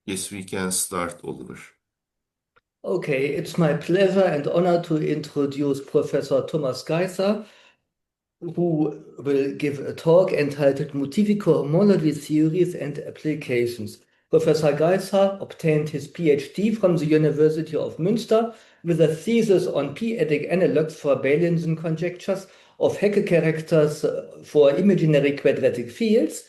Yes, we can start, Oliver. Okay, it's my pleasure and honor to introduce Professor Thomas Geisse, who will give a talk entitled Motivic cohomology theories and applications. Professor Geisse obtained his PhD from the University of Münster with a thesis on p-adic analogs for Bailenson conjectures of Hecke characters for imaginary quadratic fields.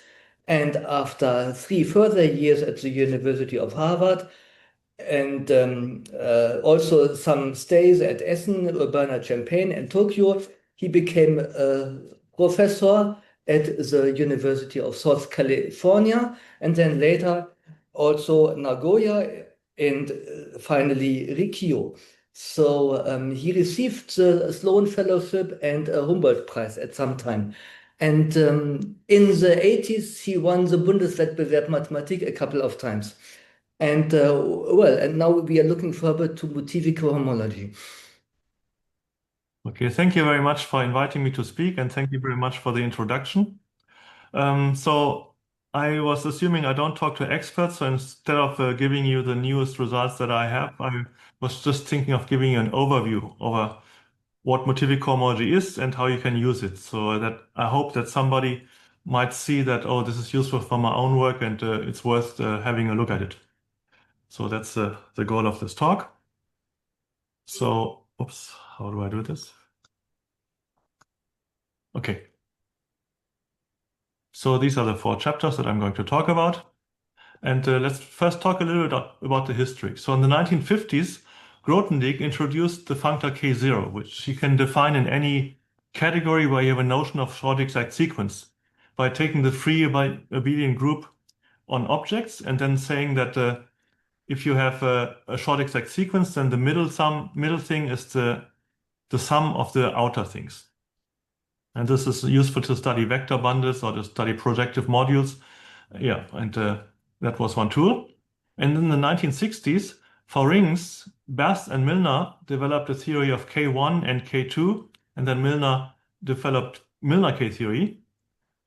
And after 3 further years at the University of Harvard, and also some stays at Essen, Urbana-Champaign, and Tokyo. He became a professor at the University of South California, and then later also Nagoya, and finally Rikyo. So he received the Sloan Fellowship and a Humboldt Prize at some time. And in the 80s, he won the Bundeswettbewerb Mathematik a couple of times. And now we are looking forward to Motivic cohomology. Okay, thank you very much for inviting me to speak, and thank you very much for the introduction. So I was assuming I don't talk to experts, so instead of giving you the newest results that I have, I was just thinking of giving you an overview over what Motivic cohomology is and how you can use it. So that I hope that somebody might see that, oh, this is useful for my own work and it's worth having a look at it. So that's the goal of this talk. So, oops, how do I do this? Okay. So these are the 4 chapters that I'm going to talk about. And let's first talk a little bit about the history. So in the 1950s, Grothendieck introduced the functor K0, which you can define in any category where you have a notion of short exact sequence by taking the free abelian group on objects and then saying that if you have a short exact sequence, then the middle thing is the sum of the outer things. And this is useful to study vector bundles or to study projective modules. Yeah, and that was one tool. And in the 1960s, for rings, Bast and Milner developed a theory of K1 and K2, and then Milner developed Milner K-theory.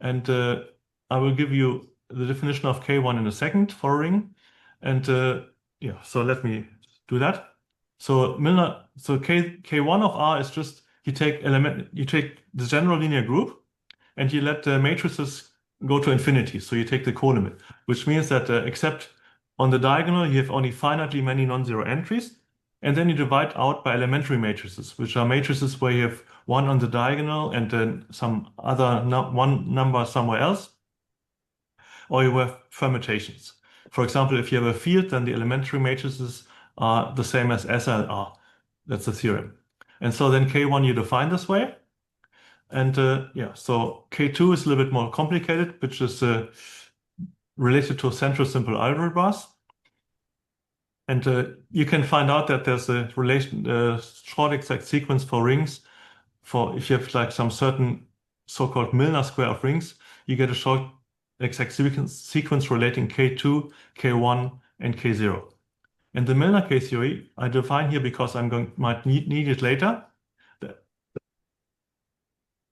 And I will give you the definition of K1 in a second for a ring. And yeah, so let me do that. So K1 of R is just you take the general linear group and you let the matrices go to infinity. So you take the colimit, which means that except on the diagonal, you have only finitely many non-zero entries. And then you divide out by elementary matrices, which are matrices where you have one on the diagonal and then some other one number somewhere else. Or you have permutations. For example, if you have a field, then the elementary matrices are the same as SLR. That's the theorem. And so then K1 you define this way. And yeah, so K2 is a little bit more complicated, which is related to central simple algebras. And you can find out that there's a short exact sequence for rings. For if you have like some certain so-called Milnor square of rings, you get a short exact sequence relating K2, K1, and K0. And the Milnor K-theory I define here because might need it later.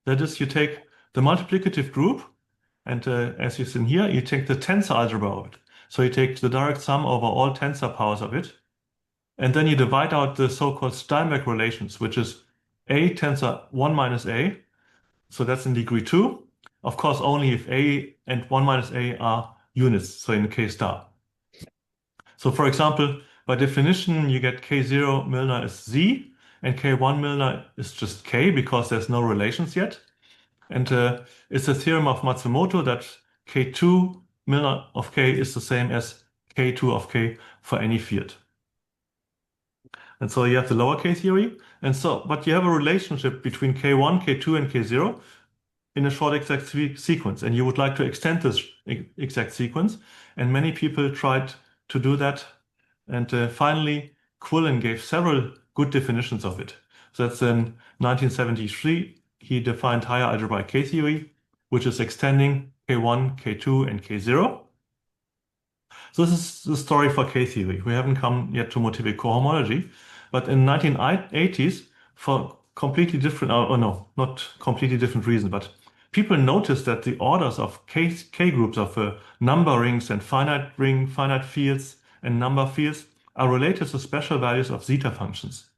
That is, you take the multiplicative group, and as you see here, you take the tensor algebra of it. So you take the direct sum over all tensor powers of it, and then you divide out the so-called Steinberg relations, which is A tensor 1 minus A. So that's in degree 2. Of course, only if A and 1 minus A are units, so in K star. So for example, by definition, you get K0 Milnor is Z, and K1 Milnor is just K because there's no relations yet. And it's a theorem of Matsumoto that K2 Milnor of K is the same as K2 of K for any field. And so you have the lower K theory. But you have a relationship between K1, K2, and K0 in a short exact sequence. And you would like to extend this exact sequence. And many people tried to do that. And finally, Quillen gave several good definitions of it. So that's in 1973. He defined higher algebraic K-theory, which is extending K1, K2, and K0. So this is the story for K-theory. We haven't come yet to Motivic cohomology, but in 1980s, for completely different, no, not completely different reason, but people noticed that the orders of K groups of number rings and finite fields and number fields are related to special values of zeta functions.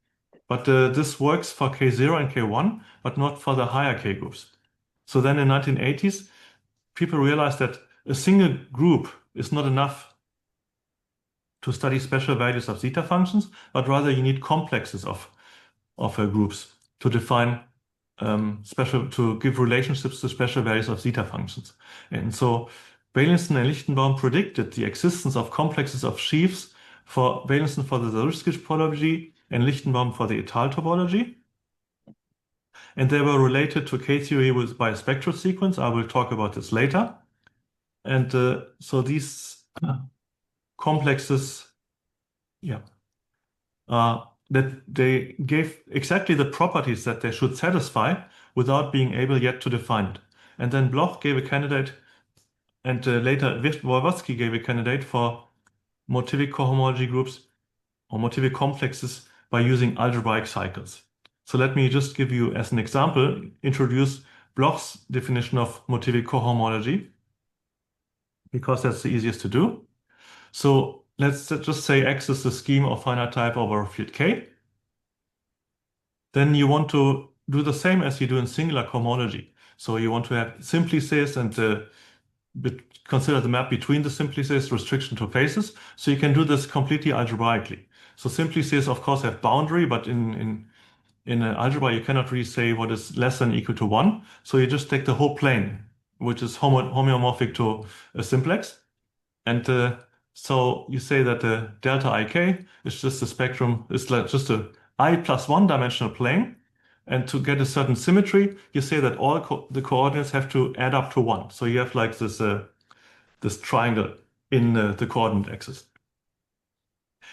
But this works for K0 and K1, but not for the higher K groups. So then in 1980s, people realized that a single group is not enough to study special values of zeta functions, but rather you need complexes of groups to define to give relationships to special values of zeta functions. And so Beilinson and Lichtenbaum predicted the existence of complexes of sheaves for Beilinson for the Zariski topology and Lichtenbaum for the étale topology. And they were related to K-theory by a spectral sequence. I will talk about this later. And so these complexes, that they gave exactly the properties that they should satisfy without being able yet to define it. And then Bloch gave a candidate, and later Wolowski gave a candidate for Motivic cohomology groups or Motivic complexes by using algebraic cycles. So let me just give you, as an example, introduce Bloch's definition of Motivic cohomology, because that's the easiest to do. So let's just say X is the scheme of finite type over a field K. Then you want to do the same as you do in singular cohomology. So you want to have simplices and consider the map between the simplices, restriction to faces. So you can do this completely algebraically. So simplices, of course, have boundary, but in algebra, you cannot really say what is less than or equal to 1. So you just take the whole plane, which is homeomorphic to a simplex. And so you say that the delta ik is just a spectrum, it's like just a I plus 1 dimensional plane. And to get a certain symmetry, you say that all the coordinates have to add up to 1. So you have like this triangle in the coordinate axis.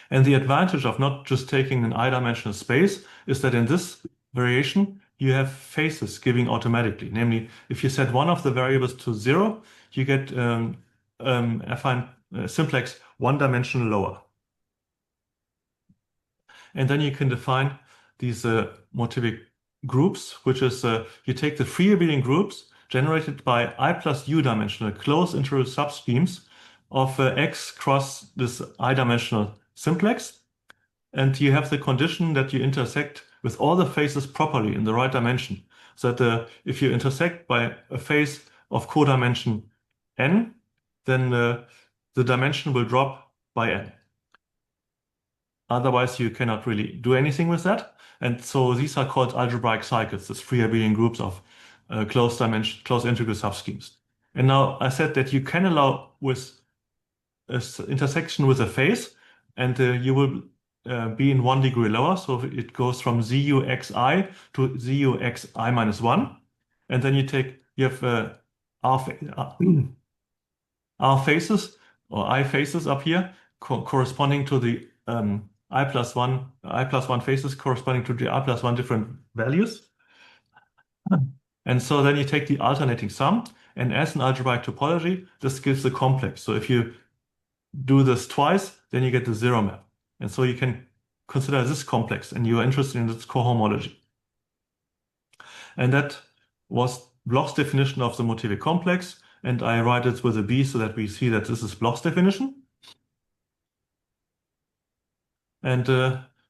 And the advantage of not just taking an I-dimensional space is that in this variation, you have faces giving automatically. Namely, if you set one of the variables to 0, you get affine simplex one-dimensional lower. And then you can define these Motivic groups, which is you take the free abelian groups generated by I plus U dimensional closed integral subschemes of X cross this I-dimensional simplex. And you have the condition that you intersect with all the faces properly in the right dimension. So that if you intersect by a face of codimension n, then the dimension will drop by n. Otherwise, you cannot really do anything with that. And so these are called algebraic cycles, these free abelian groups of closed integral subschemes. And now I said that you can allow with an intersection with a face, and you will be in 1 degree lower. So it goes from ZUXI to ZUXI minus 1. And then you have R faces or I faces up here corresponding to the I plus one faces corresponding to the I plus 1 different values. And so then you take the alternating sum, and as an algebraic topology, this gives a complex. So if you do this twice, then you get the zero map. And so you can consider this complex, and you are interested in its cohomology. And that was Bloch's definition of the Motivic complex, and I write it with a B so that we see that this is Bloch's definition. And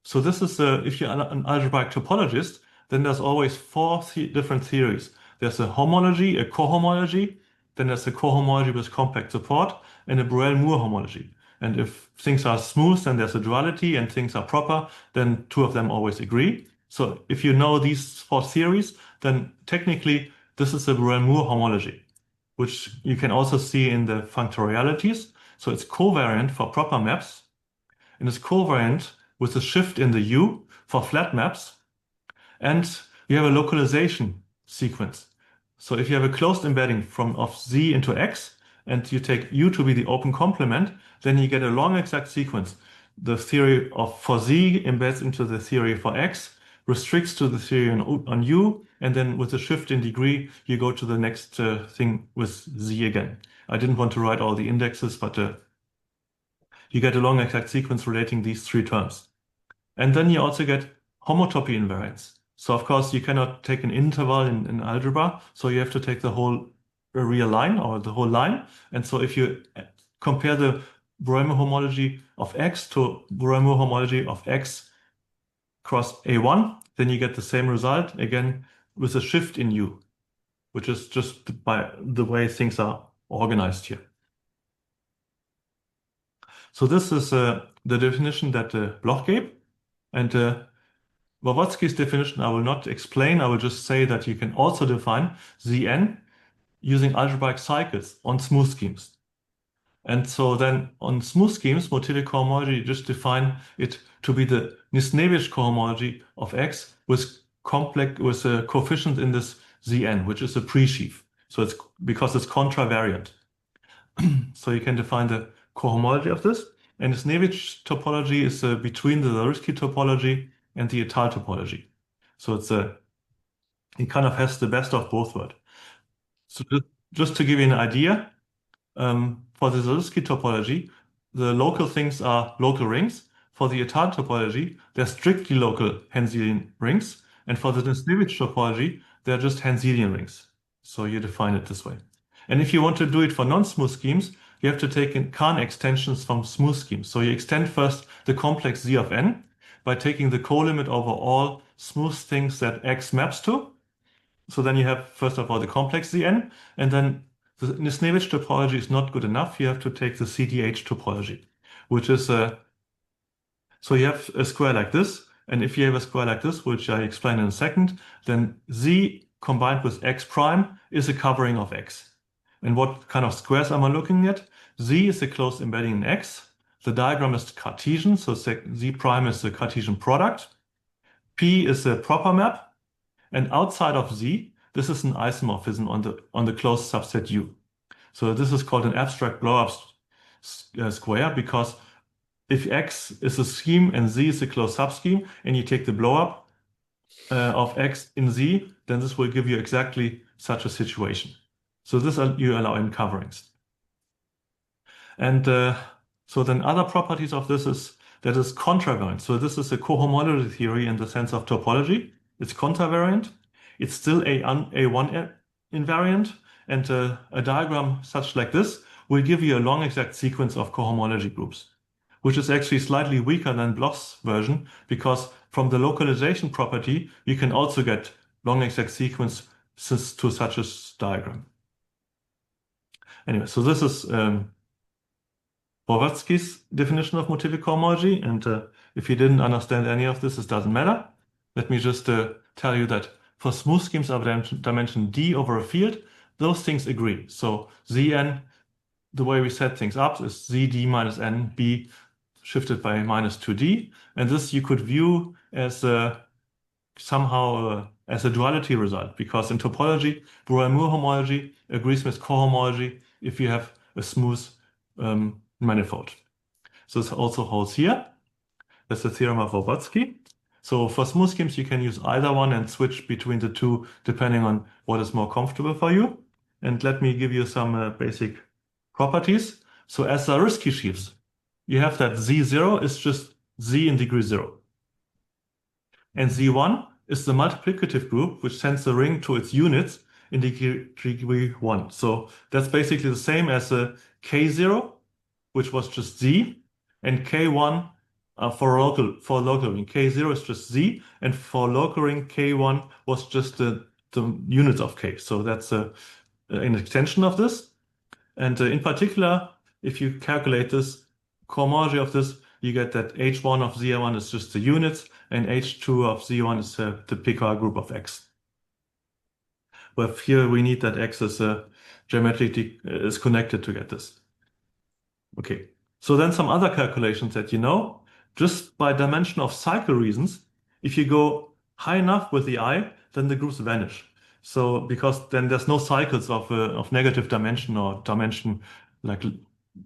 so this is, if you're an algebraic topologist, then there's always 4 different theories. There's a homology, a cohomology, then there's a cohomology with compact support, and a Borel-Moore homology. And if things are smooth, then there's a duality, and things are proper, then 2 of them always agree. So if you know these 4 theories, then technically this is a Borel-Moore homology, which you can also see in the functorialities. So it's covariant for proper maps, and it's covariant with a shift in the U for flat maps, and you have a localization sequence. So if you have a closed embedding of Z into X, and you take U to be the open complement, then you get a long exact sequence. The theory for Z embeds into the theory for X, restricts to the theory on U, and then with a shift in degree, you go to the next thing with Z again. I didn't want to write all the indexes, but you get a long exact sequence relating these 3 terms. And then you also get homotopy invariance. So of course you cannot take an interval in algebra, so you have to take the whole real line or the whole line. And so if you compare the Breuer homology of X to Breuer homology of X cross A1, then you get the same result again with a shift in U, which is just by the way things are organized here. So this is the definition that Bloch gave, and Blavatsky's definition I will not explain. I will just say that you can also define Zn using algebraic cycles on smooth schemes. And so then on smooth schemes, Motivic cohomology, you just define it to be the Nisnevich cohomology of X with a coefficient in this Zn, which is a presheaf. So it's because it's contravariant. So you can define the cohomology of this. And Nisnevich topology is between the Zariski topology and the Étale topology. So it kind of has the best of both worlds. So just to give you an idea, for the Zariski topology, the local things are local rings. For the Étale topology, they're strictly local Henselian rings. And for the Nisnevich topology, they're just Henselian rings. So you define it this way. And if you want to do it for non-smooth schemes, you have to take in Kahn extensions from smooth schemes. So you extend first the complex Z of n by taking the colimit over all smooth things that X maps to. So then you have, first of all, the complex Zn, and then the Nisnevich topology is not good enough. You have to take the CDH topology, which is so you have a square like this, and if you have a square like this, which I explain in a second, then Z combined with X prime is a covering of X. And what kind of squares am I looking at? Z is a closed embedding in X. The diagram is Cartesian, so Z prime is the Cartesian product. P is a proper map, and outside of Z, this is an isomorphism on the closed subset U. So this is called an abstract blow-up square, because if X is a scheme and Z is a closed subscheme, and you take the blow-up of X in Z, then this will give you exactly such a situation. So this you allow in coverings. And so then other properties of this is that it's contravariant. So this is a cohomology theory in the sense of topology. It's contravariant. It's still A1 invariant. And a diagram such like this will give you a long exact sequence of cohomology groups, which is actually slightly weaker than Bloch's version, because from the localization property, you can also get long exact sequences to such a diagram. Anyway, so this is Blavatsky's definition of Motivic cohomology, and if you didn't understand any of this, it doesn't matter. Let me just tell you that for smooth schemes of dimension d over a field, those things agree. So Zn, the way we set things up is Zd minus Nb shifted by minus 2d, and this you could view as somehow as a duality result, because in topology, Breuer-Moore homology agrees with cohomology if you have a smooth manifold. So this also holds here. That's the theorem of Blavatsky. So for smooth schemes, you can use either one and switch between the two depending on what is more comfortable for you. And let me give you some basic properties. So as Zariski sheaves, you have that Z0 is just Z in degree 0. And Z1 is the multiplicative group which sends the ring to its units in degree 1. So that's basically the same as a K0, which was just Z, and K1 for local ring. K0 is just Z, and for local ring, K1 was just the units of K. So that's an extension of this. And in particular, if you calculate this cohomology of this, you get that H1 of Z1 is just the units, and H2 of Z1 is the PQR group of X. But here we need that X is geometrically is connected to get this. Okay, so then some other calculations that you know, just by dimension of cycle reasons, if you go high enough with the I, then the groups vanish. So because then there's no cycles of negative dimension or dimension, like the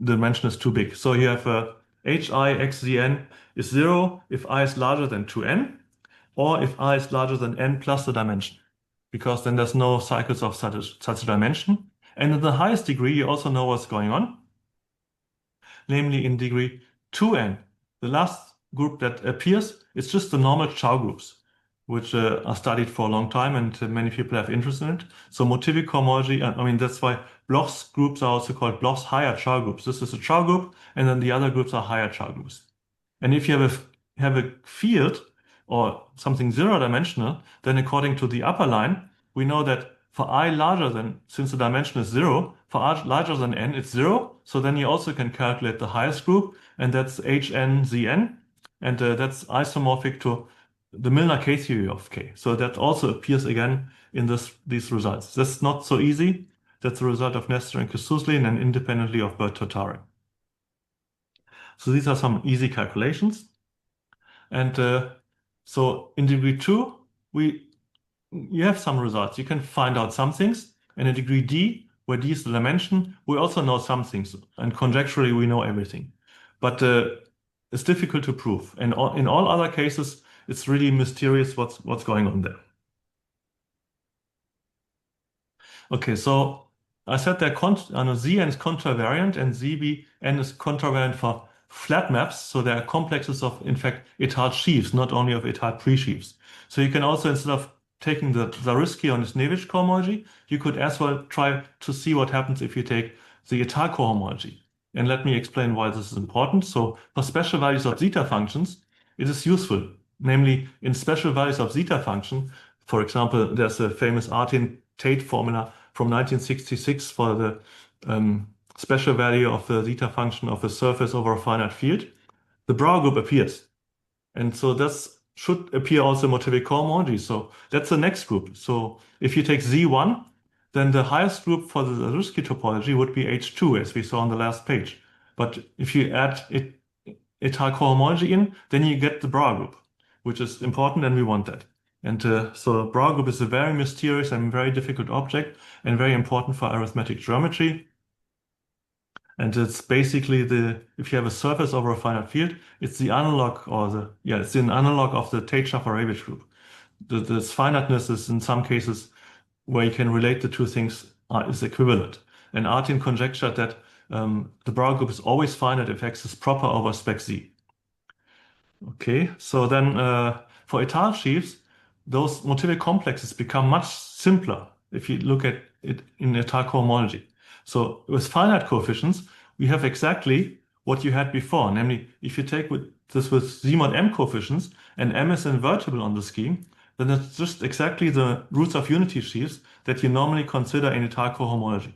dimension is too big. So you have Hi xzn is 0 if I is larger than 2n, or if I is larger than n plus the dimension, because then there's no cycles of such a dimension. And in the highest degree, you also know what's going on, namely in degree 2n. The last group that appears is just the normal Chow groups, which are studied for a long time, and many people have interest in it. So Motivic cohomology, I mean, that's why Bloch's groups are also called Bloch's higher Char groups. This is a Char group, and then the other groups are higher Char groups. And if you have a field or something zero dimensional, then according to the upper line, we know that for I larger than, since the dimension is zero, for I larger than n, it's zero. So then you also can calculate the highest group, and that's HNZN, and that's isomorphic to the Milnor K-theory of K. So that also appears again in these results. That's not so easy. That's the result of Nestor and Kasuslin and independently of Bertotari. So these are some easy calculations. And so in degree 2, you have some results. You can find out some things. And in degree D, where D is the dimension, we also know some things. And conjecturally, we know everything. But it's difficult to prove. And in all other cases, it's really mysterious what's going on there. Okay, so I said that Zn is contravariant and Zbn is contravariant for flat maps. So there are complexes of, in fact, étale sheaves, not only of étale pre-sheaves. So you can also, instead of taking the Zariski or Nisnevich cohomology, you could as well try to see what happens if you take the étale cohomology. And let me explain why this is important. So for special values of zeta functions, it is useful. Namely, in special values of zeta function, for example, there's a famous Artin-Tate formula from 1966 for the special value of the zeta function of a surface over a finite field. The Brauer group appears. And so this should appear also in Motivic cohomology. So that's the next group. So if you take Z1, then the highest group for the Zariski topology would be H2, as we saw on the last page. But if you add étale cohomology in, then you get the Brauer group, which is important, and we want that. And so Brauer group is a very mysterious and very difficult object and very important for arithmetic geometry. And it's basically if you have a surface over a finite field, it's the analog it's an analog of the Tate-Shafarevich group. This finiteness is in some cases where you can relate the two things is equivalent. And Artin conjectured that the Brauer group is always finite if X is proper over spec Z. Okay, so then for étale sheaves, those motivic complexes become much simpler if you look at it in étale cohomology. So with finite coefficients, we have exactly what you had before. Namely, if you take this with Z mod M coefficients and M is invertible on the scheme, then it's just exactly the roots of unity sheaves that you normally consider in étale cohomology.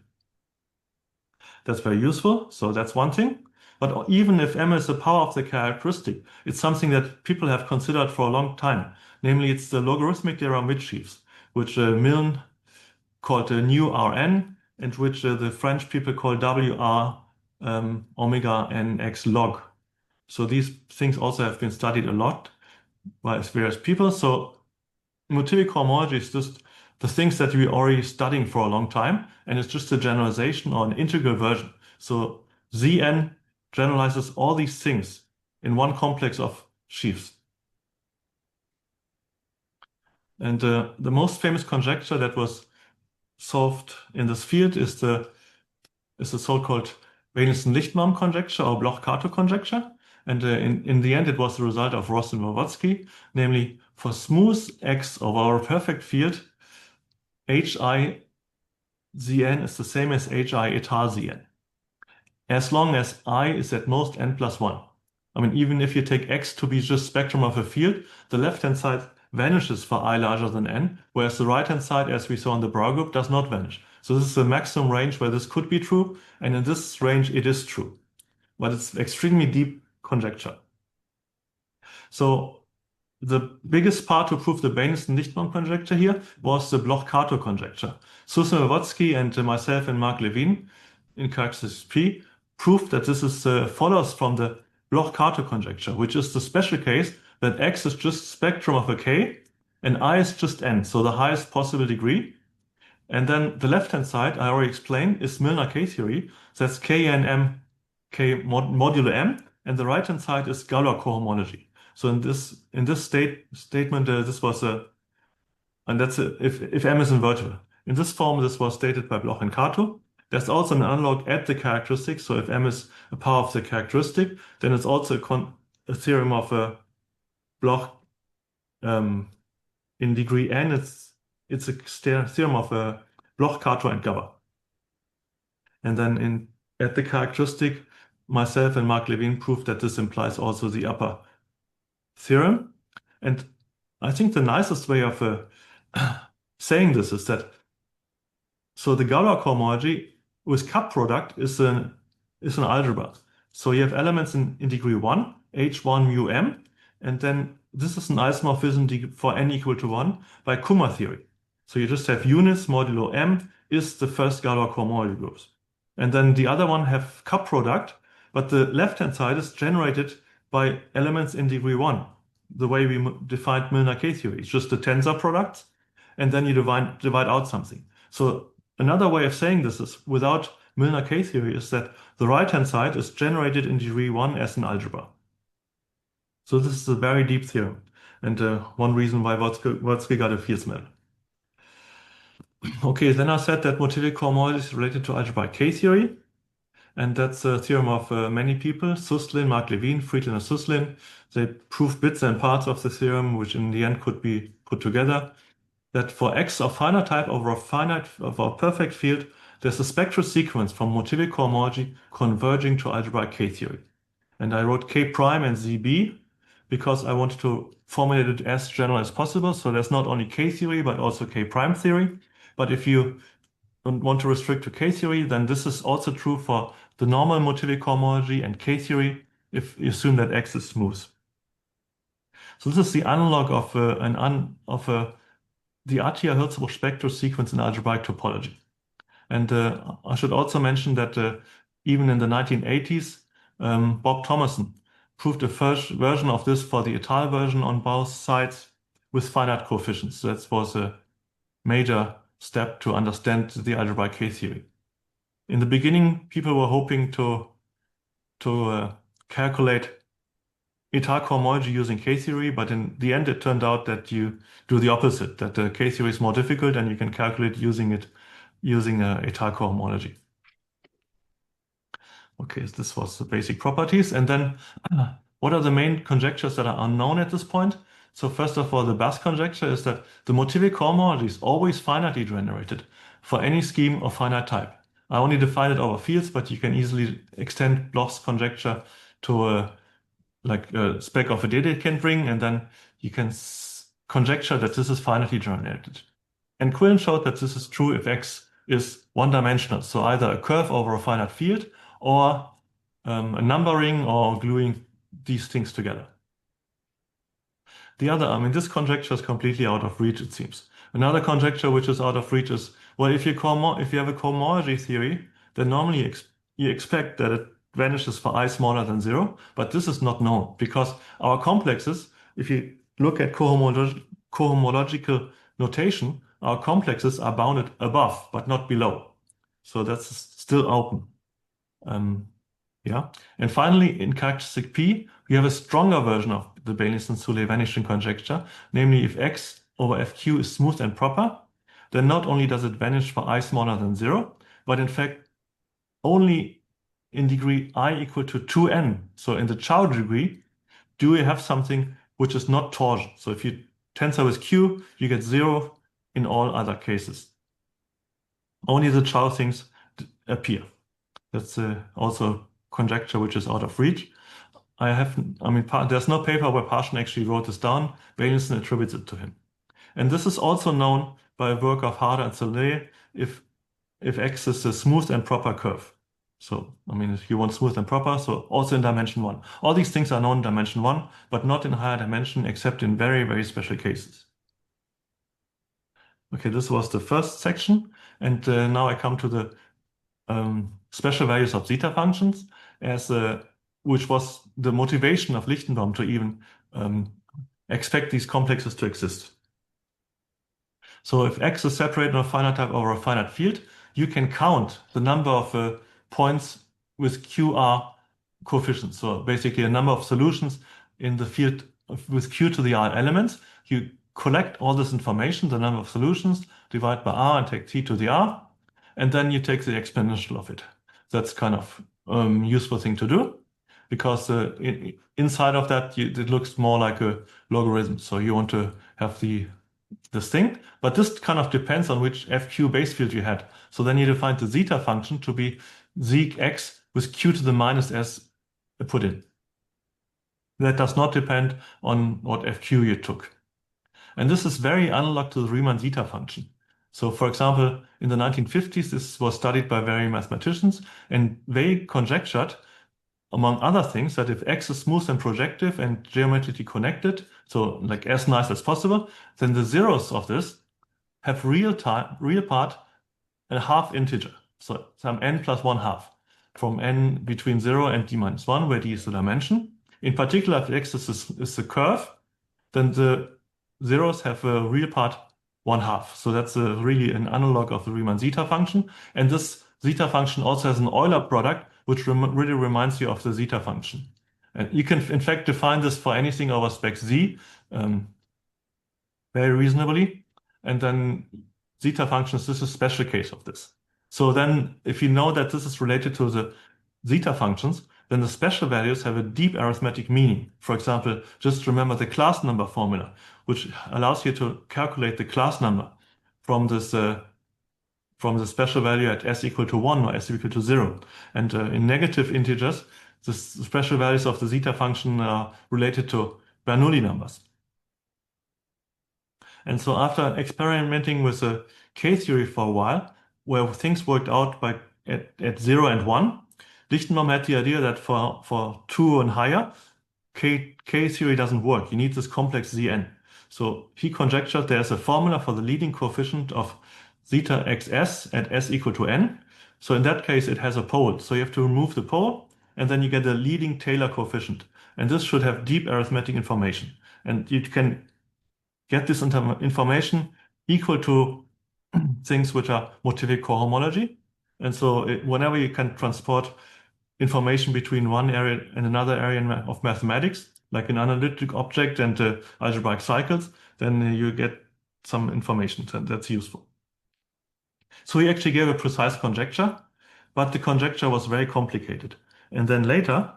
That's very useful. So that's one thing. But even if M is the power of the characteristic, it's something that people have considered for a long time. Namely, it's the logarithmic Dirac sheaves, which Milne called nu Rn, and which the French people call WR omega nx log. So these things also have been studied a lot by various people. So Motivic cohomology is just the things that we're already studying for a long time, and it's just a generalization or an integral version. So Zn generalizes all these things in one complex of sheaves. And the most famous conjecture that was solved in this field is the so-called Benison-Lichtman conjecture or Bloch-Kato conjecture. And in the end, it was the result of Ross and Wołodzki, namely for smooth X over a perfect field, Hi Zn is the same as Hi étale Zn, as long as I is at most n plus 1. I mean, even if you take X to be just spectrum of a field, the left-hand side vanishes for I larger than n, whereas the right-hand side, as we saw in the Brauer group, does not vanish. So this is the maximum range where this could be true, and in this range it is true. But it's extremely deep conjecture. So the biggest part to prove the Benison-Lichtman conjecture here was the Bloch-Kato conjecture. Susan Wołodzki and myself and Mark Levin in characteristics P proved that this follows from the Bloch-Kato conjecture, which is the special case that X is just spectrum of a K and I is just n, so the highest possible degree. And then the left-hand side, I already explained, is Milnor K-theory. So that's K and M, K modulo M, and the right-hand side is Galois cohomology. So in this statement, this was and that's if M is invertible. In this form, this was stated by Bloch and Kato. There's also an analog at the characteristic. So if M is a power of the characteristic, then it's also a theorem of Bloch in degree n, it's a theorem of Bloch, Kato, and Gabor. And then at the characteristic, myself and Mark Levin proved that this implies also the upper theorem. And I think the nicest way of saying this is that so the Galois cohomology with cup product is an algebra. So you have elements in degree 1, h1 mu m, and then this is an isomorphism for n equal to 1 by Kummer theory. So you just have units modulo m is the first Galois cohomology groups. And then the other one have cup product, but the left-hand side is generated by elements in degree 1, the way we defined Milnor K-theory. It's just the tensor products, and then you divide out something. So another way of saying this is without Milnor K-theory is that the right-hand side is generated in degree 1 as an algebra. So this is a very deep theorem, and one reason why Watzke got a Fields medal. Okay, then I said that Motivic cohomology is related to algebraic K-theory, and that's a theorem of many people, Suslin, Mark Levin, Friedlin, and Suslin. They proved bits and parts of the theorem, which in the end could be put together, that for X of finite type over a perfect field, there's a spectral sequence from Motivic cohomology converging to algebraic K-theory. And I wrote K prime and ZB because I wanted to formulate it as general as possible. So there's not only K-theory, but also K prime theory. But if you don't want to restrict to K-theory, then this is also true for the normal Motivic cohomology and K-theory if you assume that X is smooth. So this is the analog of the Atiyah-Hirzebruch spectral sequence in algebraic topology. And I should also mention that even in the 1980s, Bob Thomason proved a first version of this for the Étale version on both sides with finite coefficients. That was a major step to understand the algebraic K-theory. In the beginning, people were hoping to calculate Étale cohomology using K-theory, but in the end, it turned out that you do the opposite, that the K-theory is more difficult and you can calculate using Étale cohomology. Okay, so this was the basic properties. And then what are the main conjectures that are unknown at this point? So first of all, the Bass conjecture is that the Motivic cohomology is always finitely generated for any scheme of finite type. I only define it over fields, but you can easily extend Bloch's conjecture to like a spec of a Dedekind ring, and then you can conjecture that this is finitely generated. And Quillen showed that this is true if X is one-dimensional, so either a curve over a finite field or a numbering or gluing these things together. This conjecture is completely out of reach, it seems. Another conjecture which is out of reach is, well, if you have a cohomology theory, then normally you expect that it vanishes for I smaller than 0, but this is not known because our complexes, if you look at cohomological notation, our complexes are bounded above, but not below. So that's still open. Yeah. And finally, in characteristic P, we have a stronger version of the Beilinson-Soulé vanishing conjecture, namely if X over FQ is smooth and proper, then not only does it vanish for I smaller than 0, but in fact, only in degree I equal to 2n, so in the Chow degree, do we have something which is not torsion. So if you tensor with Q, you get 0 in all other cases. Only the Chow things appear. That's also conjecture which is out of reach. There's no paper where Paschen actually wrote this down. Beilinson attributes it to him. And this is also known by work of Harder and Soulé if X is a smooth and proper curve. So, if you want smooth and proper, so also in dimension 1. All these things are known in dimension 1, but not in higher dimension except in very, very special cases. Okay, this was the first section. And now I come to the special values of zeta functions, which was the motivation of Lichtenbaum to even expect these complexes to exist. So if X is separated on a finite type over a finite field, you can count the number of points with QR coefficients. So basically a number of solutions in the field with Q to the R elements. You collect all this information, the number of solutions, divide by R and take T to the R, and then you take the exponential of it. That's kind of useful thing to do because inside of that, it looks more like a logarithm. So you want to have the distinct, but this kind of depends on which FQ base field you had. So then you define the zeta function to be Zeek x with q to the minus s put in. That does not depend on what FQ you took. And this is very analog to the Riemann zeta function. So for example, in the 1950s, this was studied by various mathematicians, and they conjectured, among other things, that if X is smooth and projective and geometrically connected, so like as nice as possible, then the zeros of this have real part a half integer. So some n plus 1/2 from n between 0 and d minus 1, where d is the dimension. In particular, if X is the curve, then the zeros have a real part 1/2. So that's really an analog of the Riemann zeta function. And this zeta function also has an Euler product, which really reminds you of the zeta function. And you can, in fact, define this for anything over spec z very reasonably. And then zeta functions, this is a special case of this. So then if you know that this is related to the zeta functions, then the special values have a deep arithmetic meaning. For example, just remember the class number formula, which allows you to calculate the class number from this from the special value at s equal to 1 or s equal to 0. And in negative integers, the special values of the zeta function are related to Bernoulli numbers. And so after experimenting with the K-theory for a while, where things worked out at 0 and 1, Lichtenbaum had the idea that for 2 and higher, K-theory doesn't work. You need this complex Zn. So he conjectured there's a formula for the leading coefficient of zeta xs at s equal to n. So in that case, it has a pole. So you have to remove the pole, and then you get a leading Taylor coefficient. And this should have deep arithmetic information. And you can get this information equal to things which are Motivic cohomology. And so whenever you can transport information between one area and another area of mathematics, like an analytic object and algebraic cycles, then you get some information that's useful. So he actually gave a precise conjecture, but the conjecture was very complicated. And then later,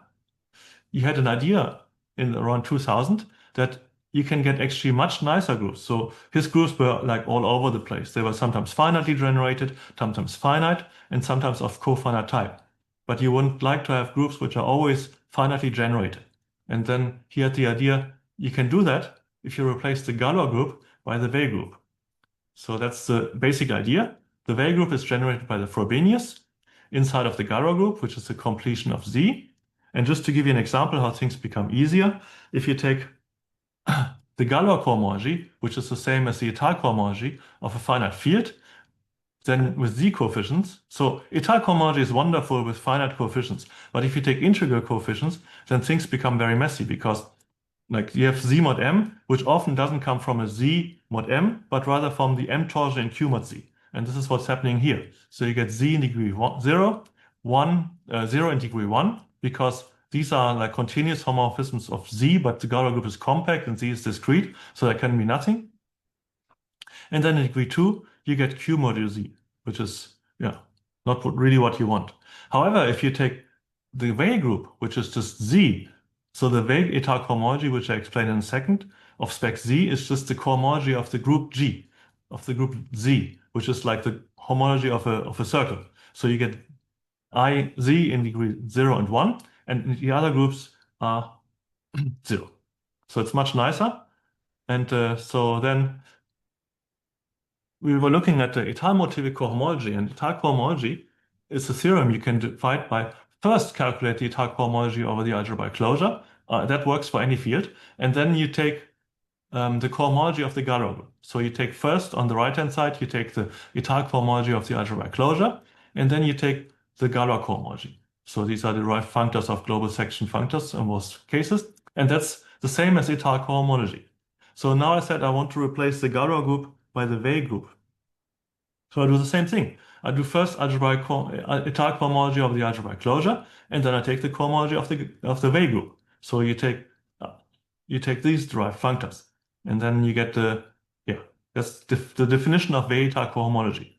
he had an idea in around 2000 that you can get actually much nicer groups. So his groups were like all over the place. They were sometimes finitely generated, sometimes finite, and sometimes of cofinite type. But you wouldn't like to have groups which are always finitely generated. And then he had the idea you can do that if you replace the Galois group by the Weil group. So that's the basic idea. The Weil group is generated by the Frobenius inside of the Galois group, which is the completion of Z. And just to give you an example how things become easier, if you take the Galois cohomology, which is the same as the étale cohomology of a finite field, then with Z coefficients. So étale cohomology is wonderful with finite coefficients, but if you take integral coefficients, then things become very messy because like you have Z mod M, which often doesn't come from a Z mod M, but rather from the M torsion in Q mod Z. And this is what's happening here. So you get Z in degree 0, 0 in degree 1, because these are like continuous homomorphisms of Z, but the Galois group is compact and Z is discrete, so there can be nothing. And then in degree 2, you get Q modulo Z, which is not really what you want. However, if you take the Weil group, which is just Z, so the Weil étale cohomology, which I explain in a second, of spec Z is just the cohomology of the group G, of the group Z, which is like the homology of a circle. So you get IZ in degree 0 and 1, and the other groups are 0. So it's much nicer. And so then we were looking at the étale motivic cohomology, and étale cohomology is a theorem you can divide by first calculate the étale cohomology over the algebraic closure. That works for any field. And then you take the cohomology of the Galois group. So you take first, on the right-hand side, you take the étale cohomology of the algebraic closure, and then you take the Galois cohomology. So these are derived functors of global section functors in most cases. And that's the same as étale cohomology. So now I said I want to replace the Galois group by the Weil group. So I do the same thing. I do first étale cohomology of the algebraic closure, and then I take the cohomology of the Weil group. So you take these derived functors, and then you get that's the definition of Weil étale cohomology.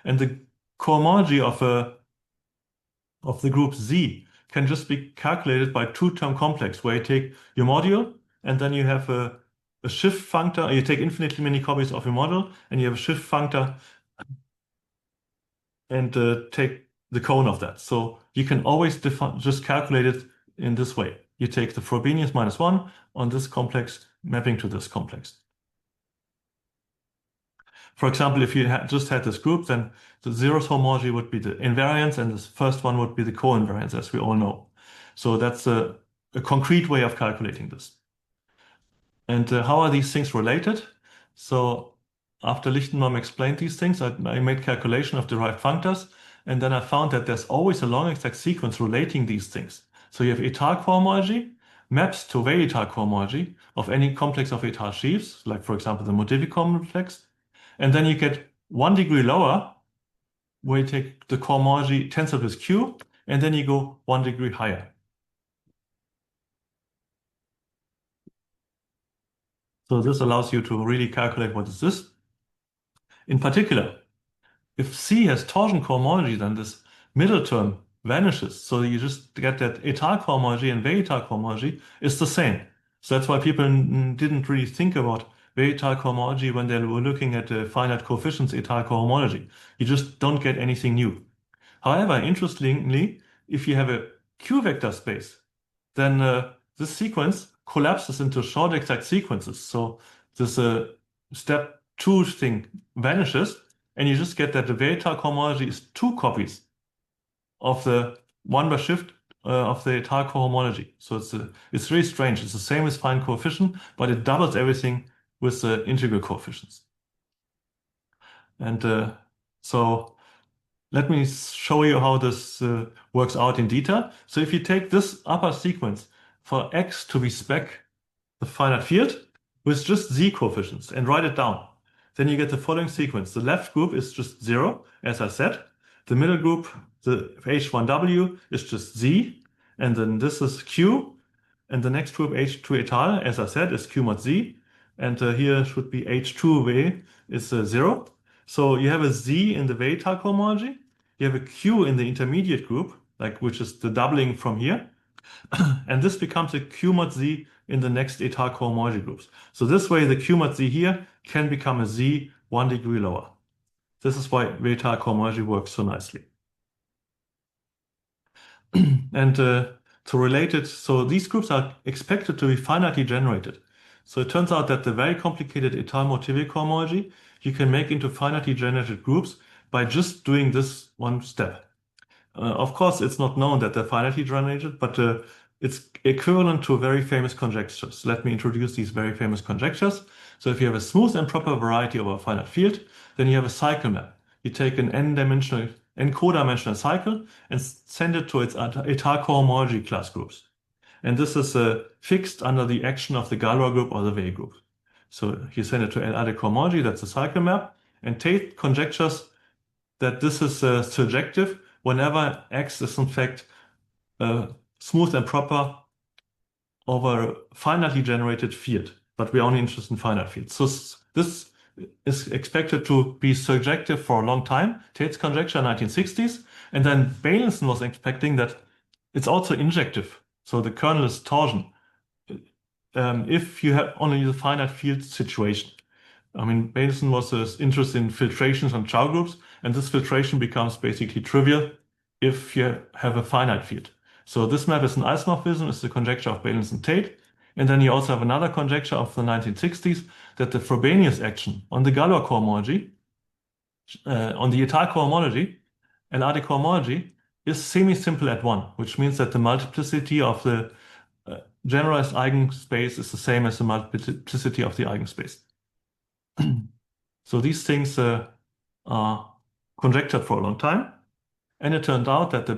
And the cohomology of the group Z can just be calculated by two-term complex, where you take your module, and then you have a a shift functor, you take infinitely many copies of your model, and you have a shift functor and take the cone of that. So you can always just calculate it in this way. You take the Frobenius minus 1 on this complex mapping to this complex. For example, if you just had this group, then the zeroth homology would be the invariance, and the first one would be the co-invariance, as we all know. So that's a concrete way of calculating this. And how are these things related? So after Lichtenbaum explained these things, I made calculation of derived functors, and then I found that there's always a long exact sequence relating these things. So you have état cohomology maps to Weyertal cohomology of any complex of état sheaves, like for example the Motivic complex, and then you get 1 degree lower, where you take the cohomology tensor with Q, and then you go 1 degree higher. So this allows you to really calculate what is this. In particular, if C has torsion cohomology, then this middle term vanishes. So you just get that état cohomology and Weyertal cohomology is the same. So that's why people didn't really think about Weyertal cohomology when they were looking at the finite coefficients état cohomology. You just don't get anything new. However, interestingly, if you have a Q vector space, then this sequence collapses into short exact sequences. So this step 2 thing vanishes, and you just get that the Weyertal cohomology is 2 copies of the 1 by shift of the état cohomology. So it's really strange. It's the same as finite coefficient, but it doubles everything with the integral coefficients. And so let me show you how this works out in detail. So if you take this upper sequence for x to be spec the finite field with just z coefficients and write it down, then you get the following sequence. The left group is just 0, as I said. The middle group, the H1W, is just z, and then this is q, and the next group H2 etal, as I said, is q mod z, and here should be H2W is 0. So you have a z in the Weyertal cohomology, you have a q in the intermediate group, like which is the doubling from here, and this becomes a q mod z in the next état cohomology groups. So this way the q mod z here can become a z 1 degree lower. This is why Weyertal cohomology works so nicely. And to relate it, so these groups are expected to be finitely generated. So it turns out that the very complicated état Motivic cohomology you can make into finitely generated groups by just doing this one step. Of course, it's not known that they're finitely generated, but it's equivalent to very famous conjectures. Let me introduce these very famous conjectures. So if you have a smooth and proper variety over a finite field, then you have a cycle map. You take an n-dimensional, n-codimensional cycle and send it to its état cohomology class groups. And this is fixed under the action of the Galois group or the Weil group. So you send it to L-adic cohomology, that's the cycle map, and Tate conjectures that this is surjective whenever X is in fact smooth and proper over a finitely generated field, but we're only interested in finite fields. So this is expected to be surjective for a long time, Tate's conjecture 1960s, and then Baylinson was expecting that it's also injective, so the kernel is torsion, if you have only the finite field situation. I mean, Baylinson was interested in filtrations on Chow groups, and this filtration becomes basically trivial if you have a finite field. So this map is an isomorphism, it's the conjecture of Baylinson-Tate. And then you also have another conjecture of the 1960s that the Frobenius action on the Galois cohomology, on the état cohomology, L-adic cohomology, is semi-simple at 1, which means that the multiplicity of the generalized eigenspace is the same as the multiplicity of the eigenspace. So these things are conjectured for a long time, and it turned out that the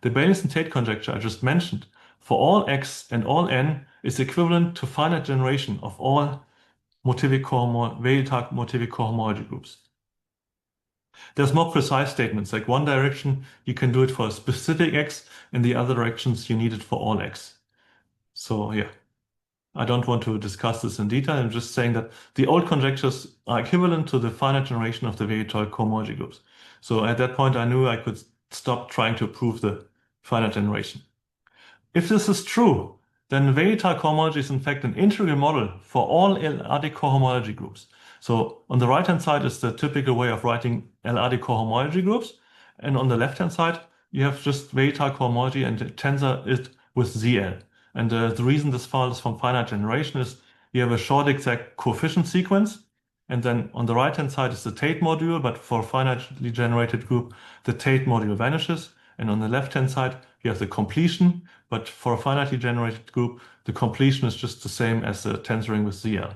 Baylinson-Tate conjecture I just mentioned for all x and all n is equivalent to finite generation of all Weyertal Motivic cohomology groups. There's more precise statements, like one direction you can do it for a specific x, and the other directions you need it for all x. So yeah. I don't want to discuss this in detail. I'm just saying that the old conjectures are equivalent to the finite generation of the Weyertal cohomology groups. So at that point, I knew I could stop trying to prove the finite generation. If this is true, then Vegetal cohomology is in fact an integral model for all L-adic cohomology groups. So on the right-hand side is the typical way of writing L-adic cohomology groups, and on the left-hand side you have just Vegetal cohomology and tensor it with ZL. And the reason this follows from finite generation is you have a short exact coefficient sequence, and then on the right-hand side is the Tate module, but for a finitely generated group, the Tate module vanishes. And on the left-hand side, you have the completion, but for a finitely generated group, the completion is just the same as the tensoring with ZL.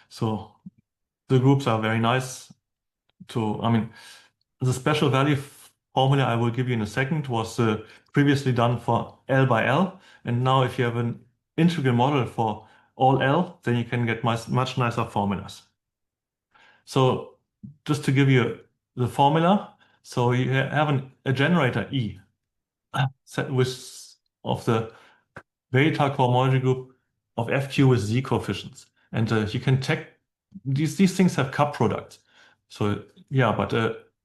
So the groups are very nice the special value formula I will give you in a second was previously done for L by L. And now if you have an integral model for all L, then you can get much nicer formulas. So just to give you the formula, so you have a generator E set with of the Vegetal cohomology group of FQ with Z coefficients. And you can check these things have cup products. So yeah, but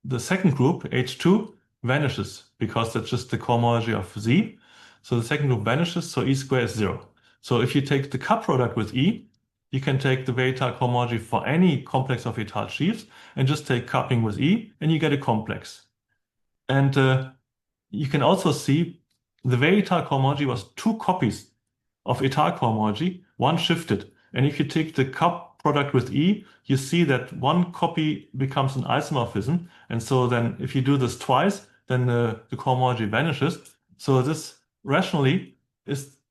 the second group, H2, vanishes because that's just the cohomology of Z. So the second group vanishes, so E squared is 0. So if you take the cup product with E, you can take the Vegetal cohomology for any complex of étale sheaves and just take coupling with E, and you get a complex. And you can also see the Vegetal cohomology was 2 copies of étale cohomology, one shifted. And if you take the cup product with E, you see that one copy becomes an isomorphism. And so then if you do this twice, then the cohomology vanishes. So this rationally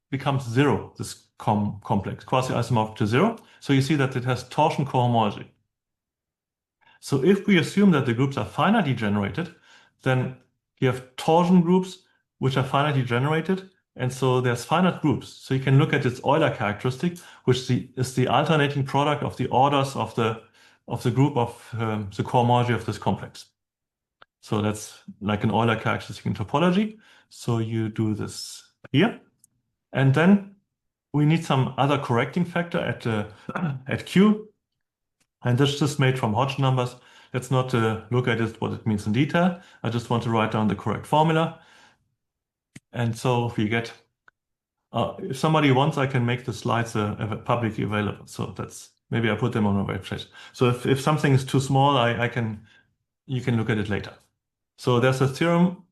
becomes 0, this complex, quasi-isomorphic to 0. So you see that it has torsion cohomology. So if we assume that the groups are finitely generated, then you have torsion groups which are finitely generated, and so there's finite groups. So you can look at its Euler characteristic, which is the alternating product of the orders of the group of the cohomology of this complex. So that's like an Euler characteristic in topology. So you do this here, and then we need some other correcting factor at Q. And this is just made from Hodge numbers. Let's not look at it, what it means in detail. I just want to write down the correct formula. And so we get, if somebody wants, I can make the slides publicly available. So maybe I put them on my website. So if something is too small, you can look at it later. So there's a theorem,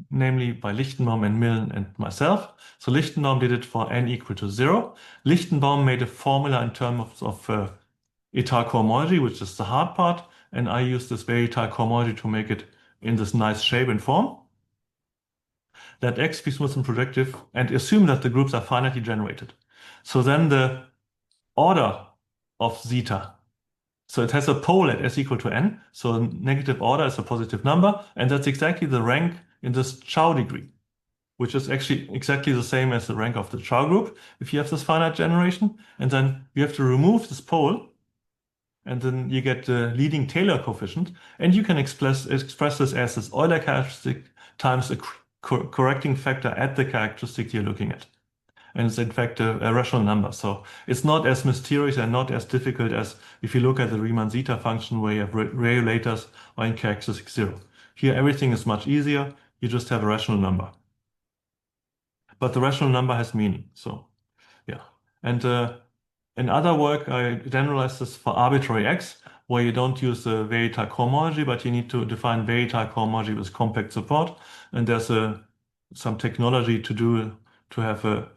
namely by Lichtenbaum and Milne and myself. So Lichtenbaum did it for n equal to 0. Lichtenbaum made a formula in terms of étale cohomology, which is the hard part, and I use this Vegetal cohomology to make it in this nice shape and form. Let X be smooth and projective, and assume that the groups are finitely generated. So then the order of zeta, so it has a pole at S equal to n, so negative order is a positive number, and that's exactly the rank in this Chow degree, which is actually exactly the same as the rank of the Chow group if you have this finite generation. And then you have to remove this pole, and then you get the leading Taylor coefficient, and you can express this as this Euler characteristic times a correcting factor at the characteristic you're looking at. And it's in fact a rational number. So it's not as mysterious and not as difficult as if you look at the Riemann zeta function where you have regulators or in characteristic 0. Here everything is much easier. You just have a rational number. But the rational number has meaning. So yeah. And in other work, I generalized this for arbitrary x, where you don't use the Vegetal cohomology, but you need to define Vegetal cohomology with compact support. And there's some technology to have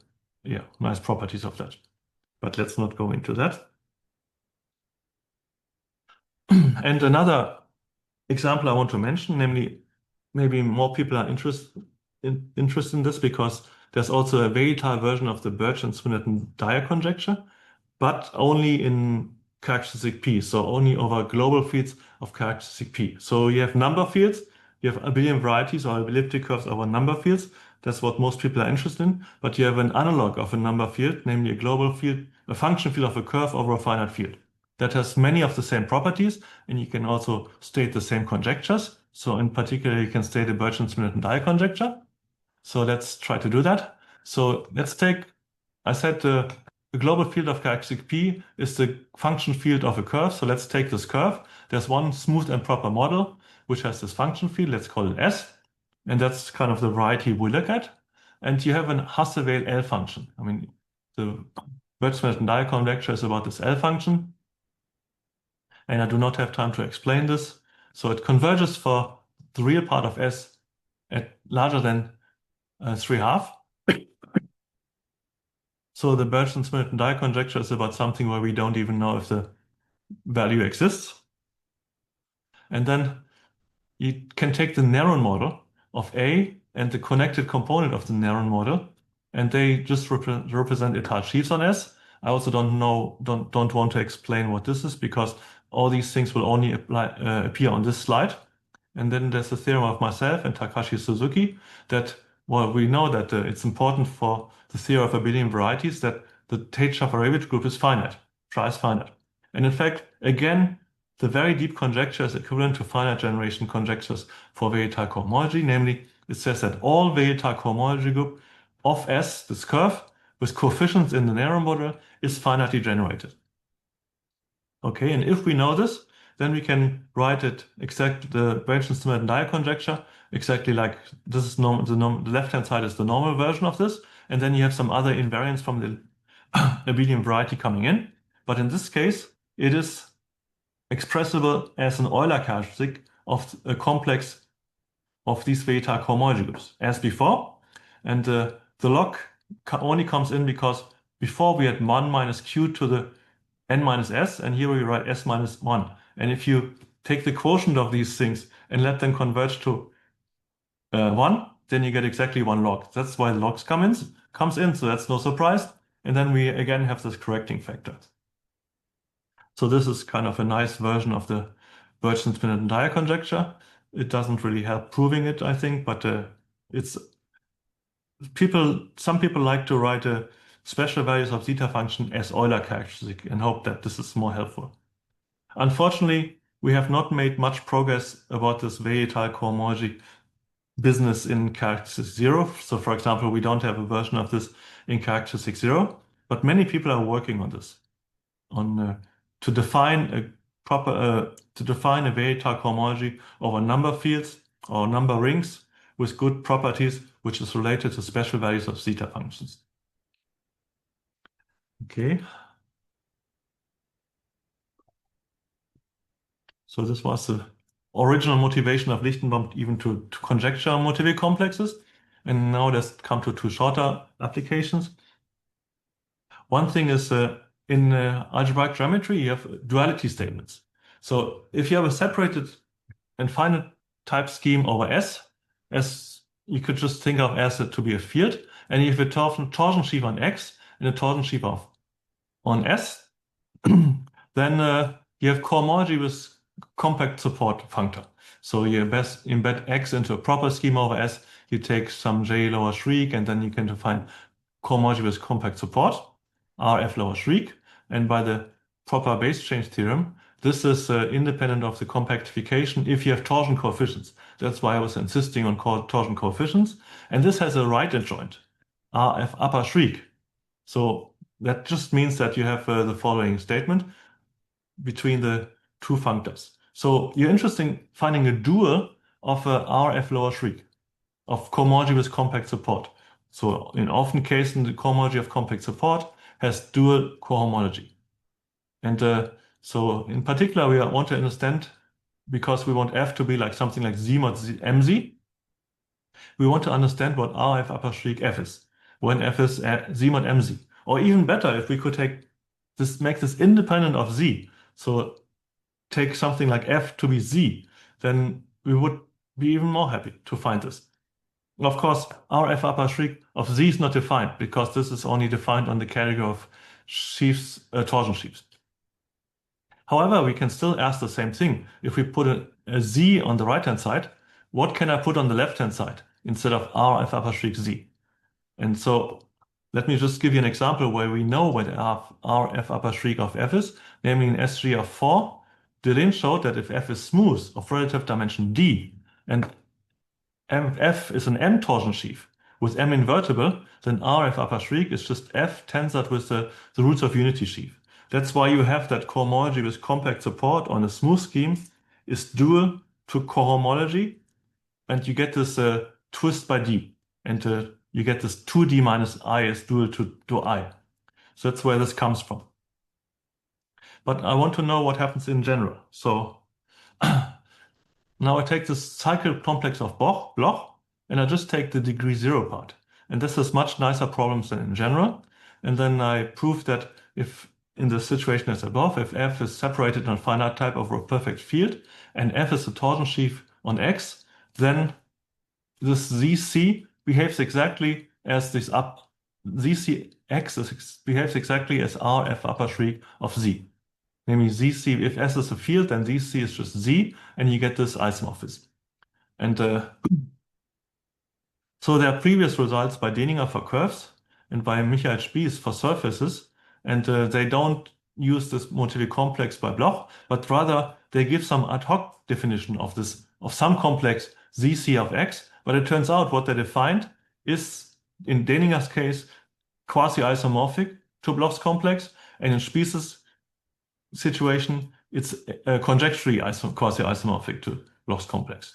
nice properties of that. But let's not go into that. And another example I want to mention, namely, maybe more people are interested in this because there's also a Vegetal version of the Birch and Swinnerton-Dyer conjecture, but only in characteristic P, so only over global fields of characteristic P. So you have number fields, you have abelian varieties or elliptic curves over number fields. That's what most people are interested in. But you have an analog of a number field, namely a global field, a function field of a curve over a finite field. That has many of the same properties, and you can also state the same conjectures. So in particular, you can state a Birch and Swinnerton-Dyer conjecture. So let's try to do that. So let's take, I said the global field of characteristic P is the function field of a curve. So let's take this curve. There's one smooth and proper model, which has this function field. Let's call it S. And that's kind of the variety we look at. and you have an Hasse-Weil L function. I mean, the Birch-Smelton-Dyer conjecture is about this L function, and I do not have time to explain this. So it converges for the real part of S at larger than 3/2. So the Birch-Smelton-Dyer conjecture is about something where we don't even know if the value exists. And then you can take the Néron model of A and the connected component of the Néron model, and they just represent État sheaves on S. I also don't want to explain what this is because all these things will only appear on this slide. And then there's the theorem of myself and Takashi Suzuki that, well, we know that it's important for the theory of abelian varieties that the Tate-Shafarevich group is finite, is finite. And in fact, again, the very deep conjecture is equivalent to finite generation conjectures for vegetal cohomology. Namely, it says that all vegetal cohomology group of S, this curve, with coefficients in the Néron model, is finitely generated. Okay, and if we know this, then we can write it exactly the Birch-Smelton-Dyer conjecture, exactly like this is the left-hand side is the normal version of this, and then you have some other invariants from the abelian variety coming in. But in this case, it is expressible as an Euler characteristic of a complex of these vegetal cohomology groups as before. And the log only comes in because before we had 1 minus q to the n minus s, and here we write s minus 1. And if you take the quotient of these things and let them converge to 1, then you get exactly 1 log. That's why the logs comes in, so that's no surprise. And then we again have this correcting factor. So this is kind of a nice version of the Birch-Smelton-Dyer conjecture. It doesn't really help proving it, I think, but some people like to write special values of zeta function as Euler characteristic and hope that this is more helpful. Unfortunately, we have not made much progress about this vegetal cohomology business in characteristic 0. So for example, we don't have a version of this in characteristic 0, but many people are working on this, to define a vegetal cohomology over number fields or number rings with good properties, which is related to special values of zeta functions. Okay. So this was the original motivation of Lichtenbaum even to conjecture Motivic complexes. And now let's come to two shorter applications. One thing is in algebraic geometry, you have duality statements. So if you have a separated and finite type scheme over S, you could just think of S to be a field, and you have a torsion sheaf on X and a torsion sheaf on S, then you have cohomology with compact support functor. So you embed X into a proper schema over S, you take some J lower Schrieg, and then you can define cohomology with compact support, RF lower Schrieg, and by the proper base change theorem, this is independent of the compactification if you have torsion coefficients. That's why I was insisting on torsion coefficients. And this has a right adjoint, RF upper Schrieg. So that just means that you have the following statement between the two functors. So you're interested in finding a dual of RF lower Schrieg, of cohomology with compact support. So in often cases, the cohomology of compact support has dual cohomology. And so in particular, we want to understand, because we want F to be like something like Z mod MZ, we want to understand what RF upper Schrieg F is, when F is Z mod MZ. Or even better, if we could make this independent of Z. So take something like F to be Z, then we would be even more happy to find this. Of course, RF upper Schrieg of Z is not defined because this is only defined on the category of sheaves, torsion sheaves. However, we can still ask the same thing. If we put a Z on the right-hand side, what can I put on the left-hand side instead of RF upper Schrieg Z? And so let me just give you an example where we know what RF upper Schrieg of F is, namely in SG of 4. Deligne showed that if F is smooth of relative dimension D and F is an M torsion sheaf with M invertible, then RF upper Schrieg is just F tensored with the roots of unity sheaf. That's why you have that cohomology with compact support on a smooth scheme is dual to cohomology, and you get this twist by D. And you get this 2D minus I is dual to I. So that's where this comes from. But I want to know what happens in general. So now I take this cycle complex of Bloch, and I just take the degree 0 part. And this is much nicer problems than in general. And then I prove that if in the situation as above, if F is separated in a finite type over a perfect field, and F is a torsion sheaf on X, then this ZC behaves exactly as this ZCX behaves exactly as R F upper shriek of Z. Namely, ZC, if S is a field, then ZC is just Z, and you get this isomorphism. And so there are previous results by Deninger for curves and by Michael Spies for surfaces, and they don't use this Motivic complex by Bloch, but rather they give some ad hoc definition of this, of some complex ZC of X, but it turns out what they defined is, in Deninger's case, quasi-isomorphic to Bloch's complex, and in Spies' situation, it's conjecturally quasi-isomorphic to Bloch's complex.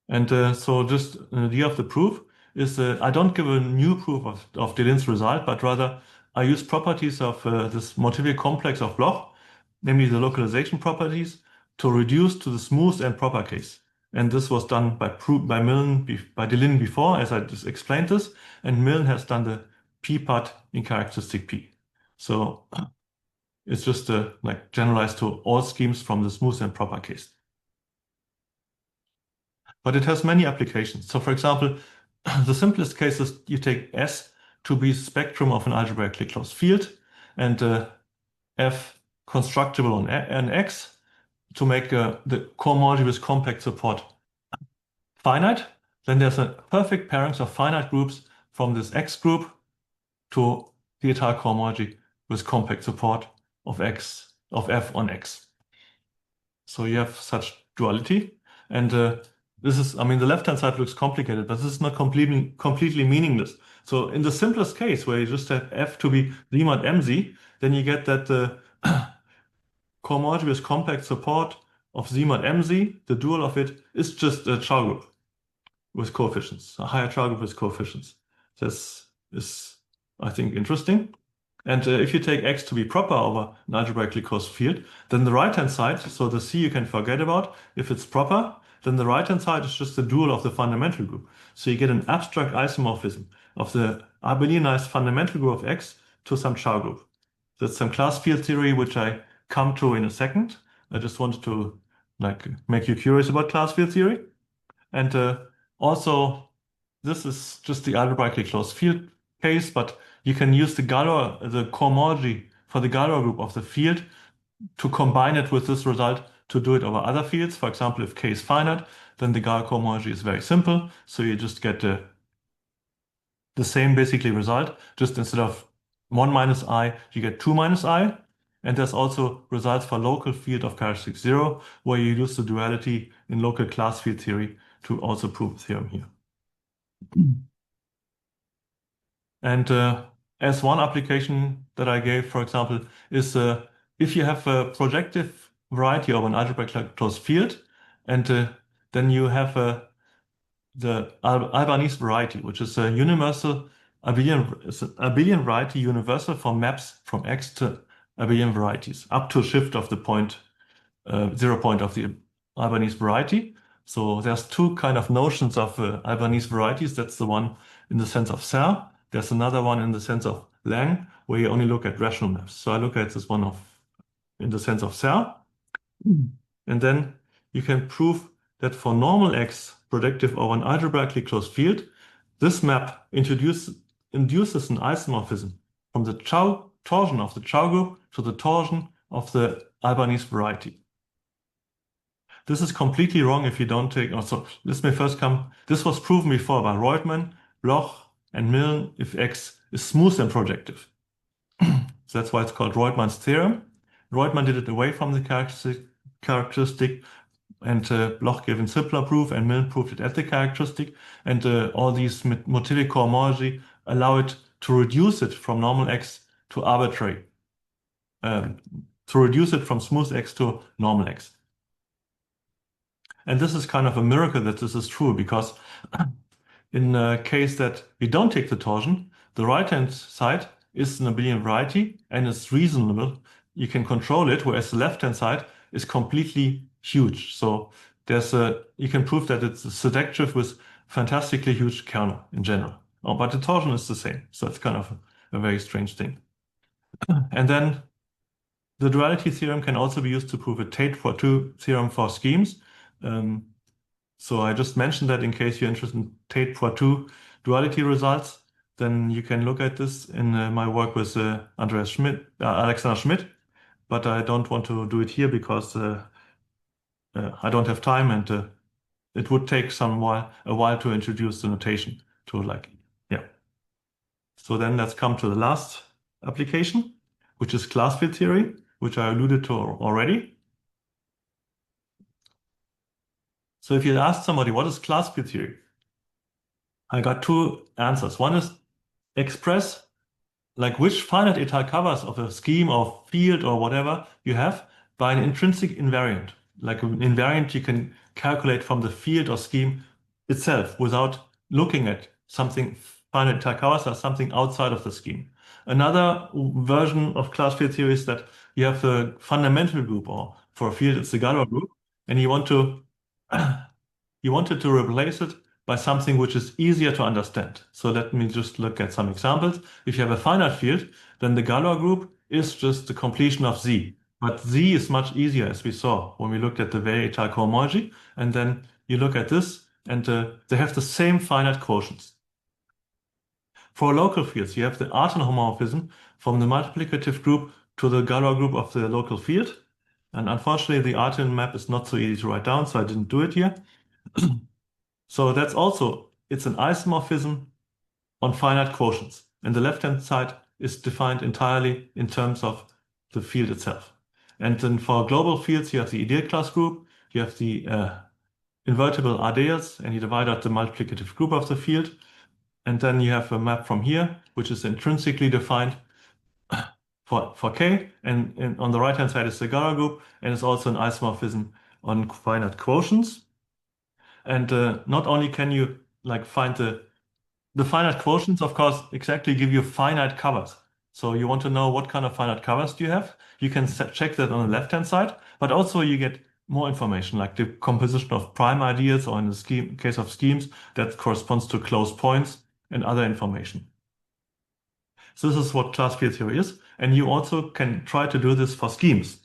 And so just an idea of the proof is I don't give a new proof of Delin's result, but rather I use properties of this Motivic complex of Bloch, namely the localization properties, to reduce to the smooth and proper case. And this was done by Delin before, as I just explained this, and Milne has done the P part in characteristic P. So it's just like generalized to all schemes from the smooth and proper case. But it has many applications. So for example, the simplest case is you take S to be spectrum of an algebraically closed field, and F constructible on X to make the cohomology with compact support finite. Then there's a perfect pairings of finite groups from this X group to the entire cohomology with compact support of F on X. So you have such duality, and this is, I mean, the left-hand side looks complicated, but this is not completely meaningless. So in the simplest case, where you just have F to be Z mod MZ, then you get that the cohomology with compact support of Z mod MZ, the dual of it, is just a Chow group with coefficients, a higher Chow group with coefficients. This is, I think, interesting. And if you take X to be proper over an algebraically closed field, then the right-hand side, so the C you can forget about, if it's proper, then the right-hand side is just the dual of the fundamental group. So you get an abstract isomorphism of the abelianized fundamental group of X to some Chow group. That's some class field theory, which I come to in a second. I just wanted to make you curious about class field theory. And also, this is just the algebraically closed field case, but you can use the cohomology for the Galois group of the field to combine it with this result to do it over other fields. For example, if K is finite, then the Galois cohomology is very simple. So you just get the same basically result, just instead of 1 minus I, you get 2 minus I. And there's also results for local field of characteristic 0, where you use the duality in local class field theory to also prove the theorem here. And as one application that I gave, for example, is if you have a projective variety of an algebraically closed field, and then you have the Albanese variety, which is a universal abelian variety universal for maps from X to abelian varieties up to a shift of the point 0 point of the Albanese variety. So there's two kind of notions of Albanese varieties. That's the one in the sense of Serre. There's another one in the sense of Lang, where you only look at rational maps. So I look at this one in the sense of Serre. And then you can prove that for normal X projective over an algebraically closed field, this map induces an isomorphism from the torsion of the Chow group to the torsion of the Albanese variety. This is completely wrong if you don't take, also, this may first come, this was proven before by Reutemann, Bloch, and Milne if X is smooth and projective. So that's why it's called Reutemann's theorem. Reutemann did it away from the characteristic, and Bloch gave a simpler proof, and Milne proved it at the characteristic. And all these Motivic cohomology allow it to reduce it from normal X to arbitrary, to reduce it from smooth X to normal X. And this is kind of a miracle that this is true, because in the case that we don't take the torsion, the right-hand side is an abelian variety and it's reasonable. You can control it, whereas the left-hand side is completely huge. So you can prove that it's selective with fantastically huge kernel in general. Oh, but the torsion is the same. So it's kind of a very strange thing. And then the duality theorem can also be used to prove a Tate-Poitou theorem for schemes. So I just mentioned that in case you're interested in Tate-Poitou duality results, then you can look at this in my work with Alexander Schmidt, but I don't want to do it here because I don't have time, and it would take a while to introduce the notation to yeah. So then let's come to the last application, which is class field theory, which I alluded to already. So if you ask somebody, what is class field theory? I got two answers. One is express like which finite état covers of a scheme or field or whatever you have by an intrinsic invariant. Like an invariant you can calculate from the field or scheme itself without looking at something finite état covers or something outside of the scheme. Another version of class field theory is that you have the fundamental group, or for a field it's the Galois group, and you wanted to replace it by something which is easier to understand. So let me just look at some examples. If you have a finite field, then the Galois group is just the completion of Z. But Z is much easier, as we saw when we looked at the Weil-État cohomology. And then you look at this, and they have the same finite quotients. For local fields, you have the Artin homomorphism from the multiplicative group to the Galois group of the local field. And unfortunately, the Artin map is not so easy to write down, so I didn't do it here. So that's also, it's an isomorphism on finite quotients. And the left-hand side is defined entirely in terms of the field itself. And then for global fields, you have the ideal class group, you have the invertible ideals, and you divide out the multiplicative group of the field. And then you have a map from here, which is intrinsically defined for K. And on the right-hand side is the Galois group, and it's also an isomorphism on finite quotients. And not only can you find the finite quotients, of course, exactly give you finite covers. So you want to know what kind of finite covers do you have. You can check that on the left-hand side, but also you get more information, like the composition of prime ideals, or in the case of schemes, that corresponds to closed points and other information. So this is what class field theory is. And you also can try to do this for schemes.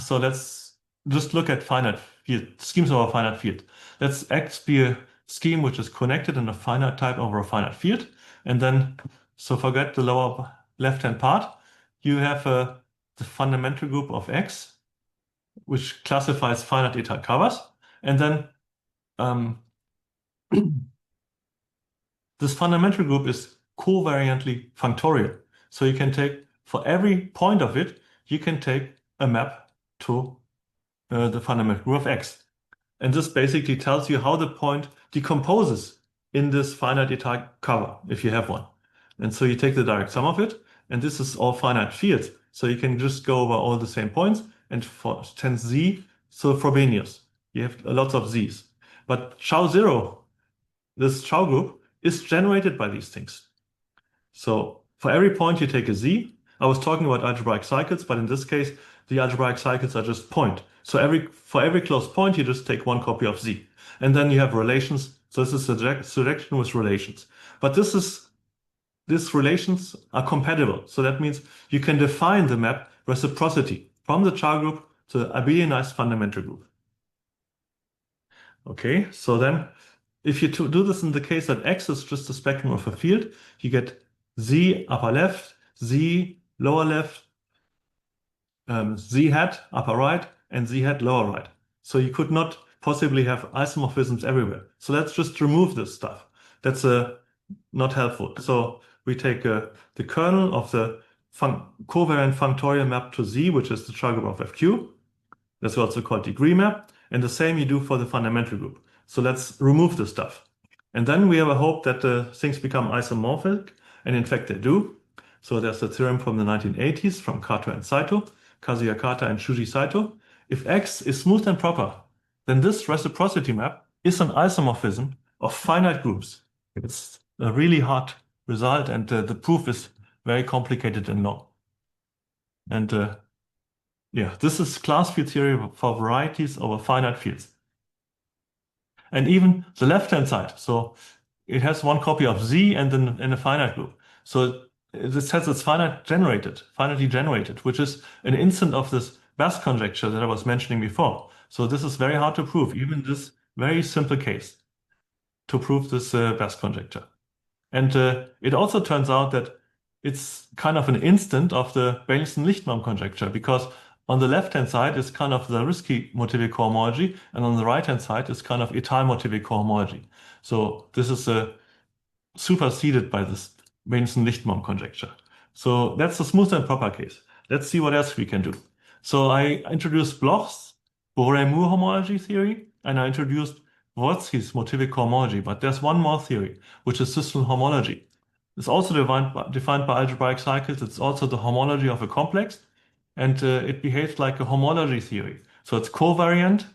So let's just look at finite field, schemes over a finite field. Let's X be a scheme which is connected in a finite type over a finite field. And then, so forget the lower left-hand part. You have the fundamental group of X, which classifies finite état covers. And then this fundamental group is covariantly functorial. So you can take, for every point of it, you can take a map to the fundamental group of X. And this basically tells you how the point decomposes in this finite état cover, if you have one. And so you take the direct sum of it, and this is all finite fields. So you can just go over all the same points, and for tens Z, so Frobenius, you have lots of Z's. But Chow zero, this Chow group, is generated by these things. So for every point you take a Z. I was talking about algebraic cycles, but in this case, the algebraic cycles are just point. So for every closed point, you just take one copy of Z. And then you have relations. So this is a selection with relations. But these relations are compatible. So that means you can define the map reciprocity from the Chow group to the abelianized fundamental group. Okay, so then if you do this in the case that X is just the spectrum of a field, you get Z upper left, Z lower left, Z hat upper right, and Z hat lower right. So you could not possibly have isomorphisms everywhere. So let's just remove this stuff. That's not helpful. So we take the kernel of the covariant functorial map to Z, which is the Chow group of FQ. That's also called degree map. And the same you do for the fundamental group. So let's remove this stuff. And then we have a hope that things become isomorphic. And in fact, they do. So there's a theorem from the 1980s from Kato and Saito, Kazuya Kata and Shuji Saito. If X is smooth and proper, then this reciprocity map is an isomorphism of finite groups. It's a really hard result, and the proof is very complicated and long. And yeah, this is class field theory for varieties over finite fields. And even the left-hand side, so it has one copy of Z and then in a finite group. So it says it's finitely generated, which is an instant of this Best conjecture that I was mentioning before. So this is very hard to prove, even this very simple case, to prove this Best conjecture. And it also turns out that it's kind of an instant of the Bayesian-Lichtman conjecture, because on the left-hand side is kind of the risky Motivic cohomology, and on the right-hand side is kind of étale Motivic cohomology. So this is superseded by this Bayesian-Lichtman conjecture. So that's the smooth and proper case. Let's see what else we can do. So I introduced Bloch's Borel-Moore homology theory, and I introduced Dvorsky's Motivic cohomology, but there's one more theory, which is system homology. It's also defined by algebraic cycles. It's also the homology of a complex, and it behaves like a homology theory. So it's covariant,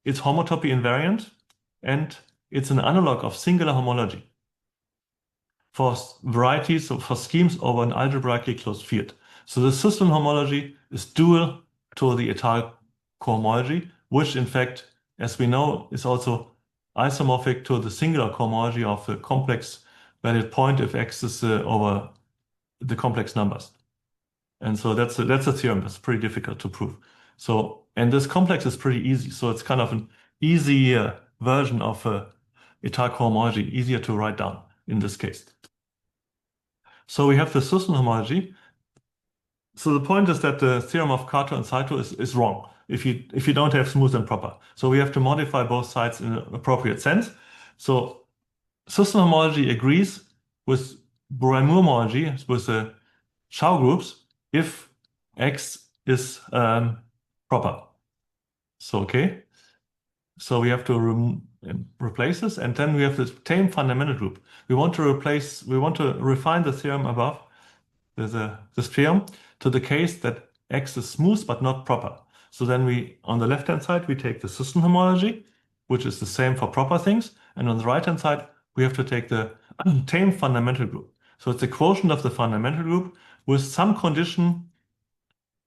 it's homotopy invariant, and it's an analog of singular homology for varieties, so for schemes over an algebraically closed field. So the system homology is dual to the étale cohomology, which in fact, as we know, is also isomorphic to the singular cohomology of a complex valued point if X is over the complex numbers. And so that's a theorem that's pretty difficult to prove. So, and this complex is pretty easy. So it's kind of an easy version of étale cohomology, easier to write down in this case. So we have the system homology. So the point is that the theorem of Kato and Saito is wrong if you don't have smooth and proper. So we have to modify both sides in an appropriate sense. So system homology agrees with Borel-Moore homology, with the Chow groups, if X is proper. So okay. So we have to replace this, and then we have the tame fundamental group. We want to refine the theorem above, this theorem, to the case that X is smooth but not proper. So then on the left-hand side, we take the system homology, which is the same for proper things, and on the right-hand side, we have to take the tame fundamental group. So it's a quotient of the fundamental group with some condition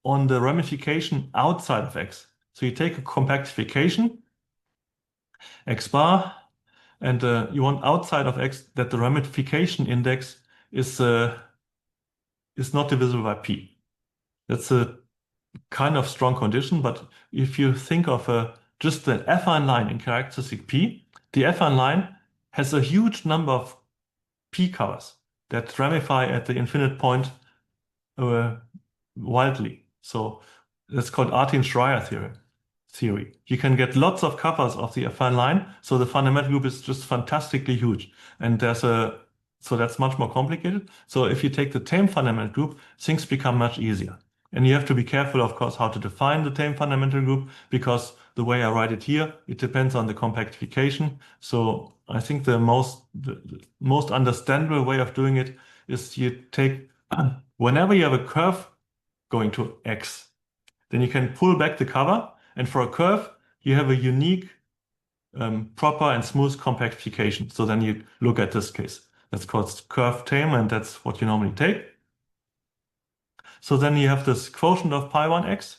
on the ramification outside of X. So you take a compactification, X bar, and you want outside of X that the ramification index is not divisible by P. That's a kind of strong condition, but if you think of just the affine line in characteristic P, the affine line has a huge number of P covers that ramify at the infinite point wildly. So that's called Artin-Schreier theory. You can get lots of covers of the affine line, so the fundamental group is just fantastically huge. And so that's much more complicated. So if you take the tame fundamental group, things become much easier. And you have to be careful, of course, how to define the tame fundamental group, because the way I write it here, it depends on the compactification. So I think the most understandable way of doing it is you take, whenever you have a curve going to X, then you can pull back the cover, and for a curve, you have a unique proper and smooth compactification. So then you look at this case. That's called curve tame, and that's what you normally take. So then you have this quotient of pi 1x,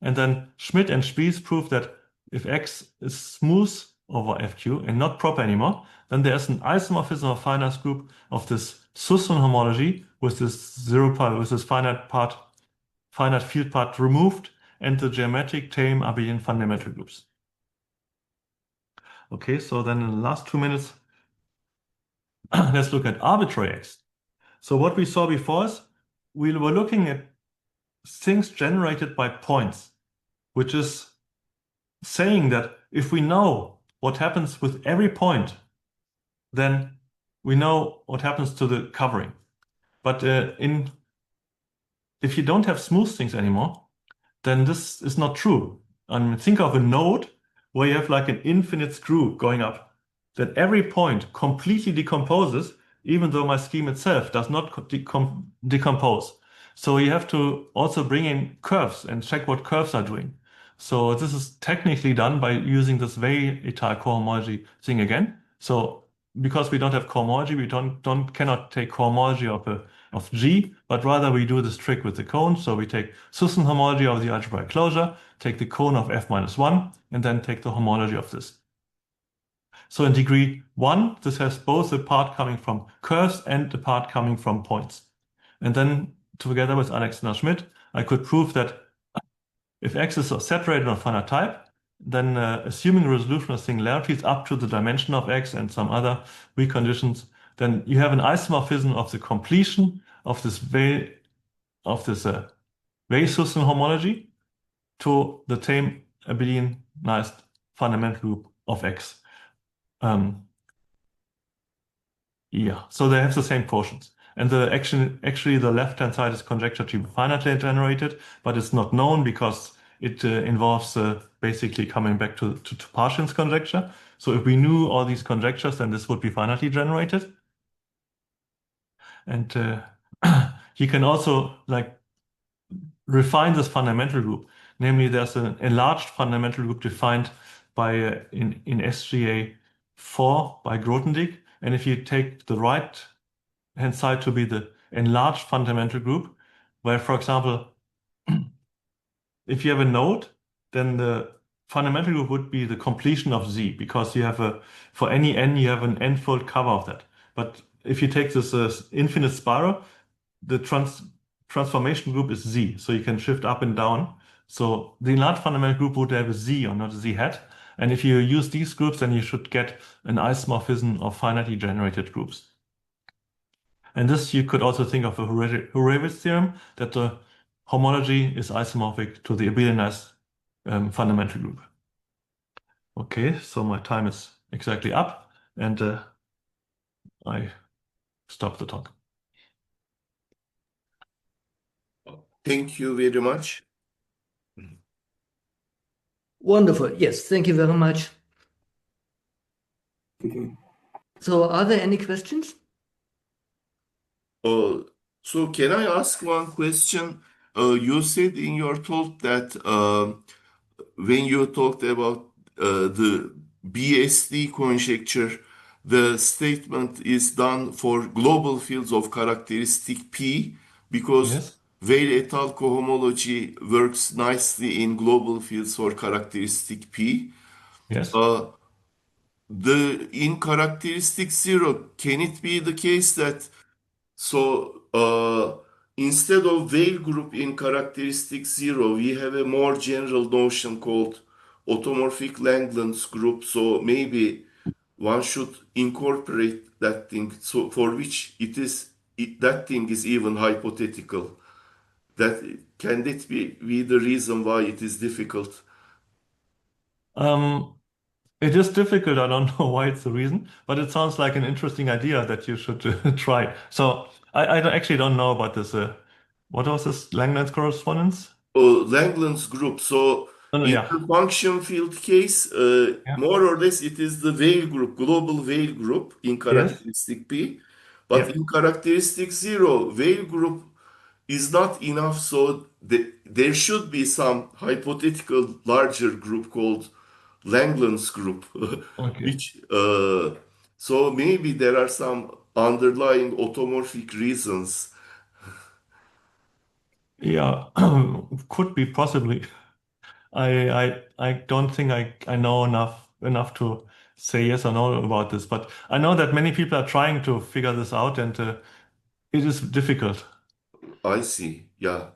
and then Schmidt and Spies prove that if X is smooth over FQ and not proper anymore, then there's an isomorphism of finite group of this Sussman homology with this finite field part removed, and the geometric tame abelian fundamental groups. Okay, so then in the last 2 minutes, let's look at arbitrary X. So what we saw before is we were looking at things generated by points, which is saying that if we know what happens with every point, then we know what happens to the covering. But if you don't have smooth things anymore, then this is not true. Think of a node where you have like an infinite screw going up, that every point completely decomposes, even though my scheme itself does not decompose. So you have to also bring in curves and check what curves are doing. So this is technically done by using this Weil et al. Cohomology thing again. So because we don't have cohomology, we cannot take cohomology of G, but rather we do this trick with the cone. So we take Sussen homology of the algebraic closure, take the cone of f minus 1, and then take the homology of this. So in degree 1, this has both the part coming from curves and the part coming from points. And then together with Alexander Schmidt, I could prove that if X is separated of finite type, then assuming resolution of singularities up to the dimension of X and some other weak conditions, then you have an isomorphism of the completion of this Weil-Sussen homology to the tame abelianized fundamental group of X. Yeah, so they have the same quotients. And actually the left-hand side is conjecture to be finitely generated, but it's not known because it involves basically coming back to Parshin's conjecture. So if we knew all these conjectures, then this would be finitely generated. And you can also like refine this fundamental group. Namely, there's an enlarged fundamental group defined by in SGA 4 by Grothendieck. And if you take the right hand side to be the enlarged fundamental group, where, for example, if you have a node, then the fundamental group would be the completion of Z, because you have for any n, you have an n-fold cover of that. But if you take this infinite spiral, the transformation group is Z, so you can shift up and down. So the enlarged fundamental group would have a Z or not a Z hat. And if you use these groups, then you should get an isomorphism of finitely generated groups. And this you could also think of a Hurewitz theorem, that the homology is isomorphic to the abelianized fundamental group. Okay, so my time is exactly up, and I stop the talk. Thank you very much. Wonderful. Yes, thank you very much. So are there any questions? So can I ask one question? You said in your talk that when you talked about the BSD conjecture, the statement is done for global fields of characteristic P because Yes, Weil et al. Cohomology works nicely in global fields for characteristic P. yes. Uh, in characteristic zero, can it be the case that instead of Weil group in characteristic zero, we have a more general notion called automorphic Langlands group. So maybe one should incorporate that thing. So for which that thing is even hypothetical. That can that be the reason why it is difficult? Um, it is difficult. I don't know why it's the reason, but it sounds like an interesting idea that you should try. So actually don't know about this. What was this Langlands correspondence? Langlands group. So No, no, in yeah, the function field case, yeah, more or less it is the Weil group, global Weil group in yes, characteristic P. But yep. in characteristic zero, Weil group is not enough. So there should be some hypothetical larger group called Langlands group, Okay. which so maybe there are some underlying automorphic reasons. Yeah, could be possibly. I don't think I know enough to say yes or no about this, but I know that many people are trying to figure this out, and it is difficult. I see. Yeah.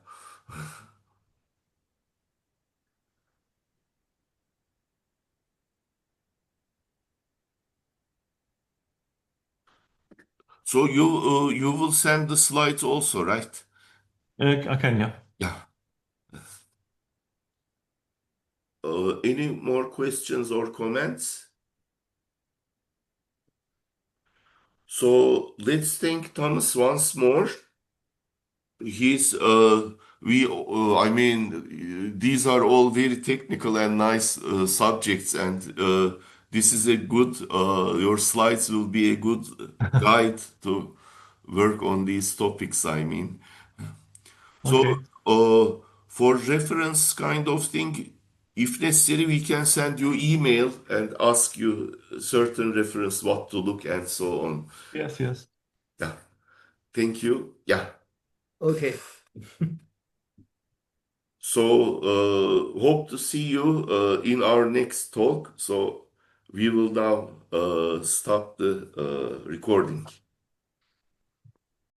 So you will send the slides also, right? I can, yeah. Yeah. Any more questions or comments? So let's thank Thomas once more. He's I mean, these are all very technical and nice subjects, and this is a good. Your slides will be a good guide to work on these topics. I mean. So, Okay. for reference kind of thing, if necessary, we can send you email and ask you certain reference, what to look and so on. Yes, yes. Yeah. Thank you. Yeah. Okay. So hope to see you in our next talk. So we will now stop the recording.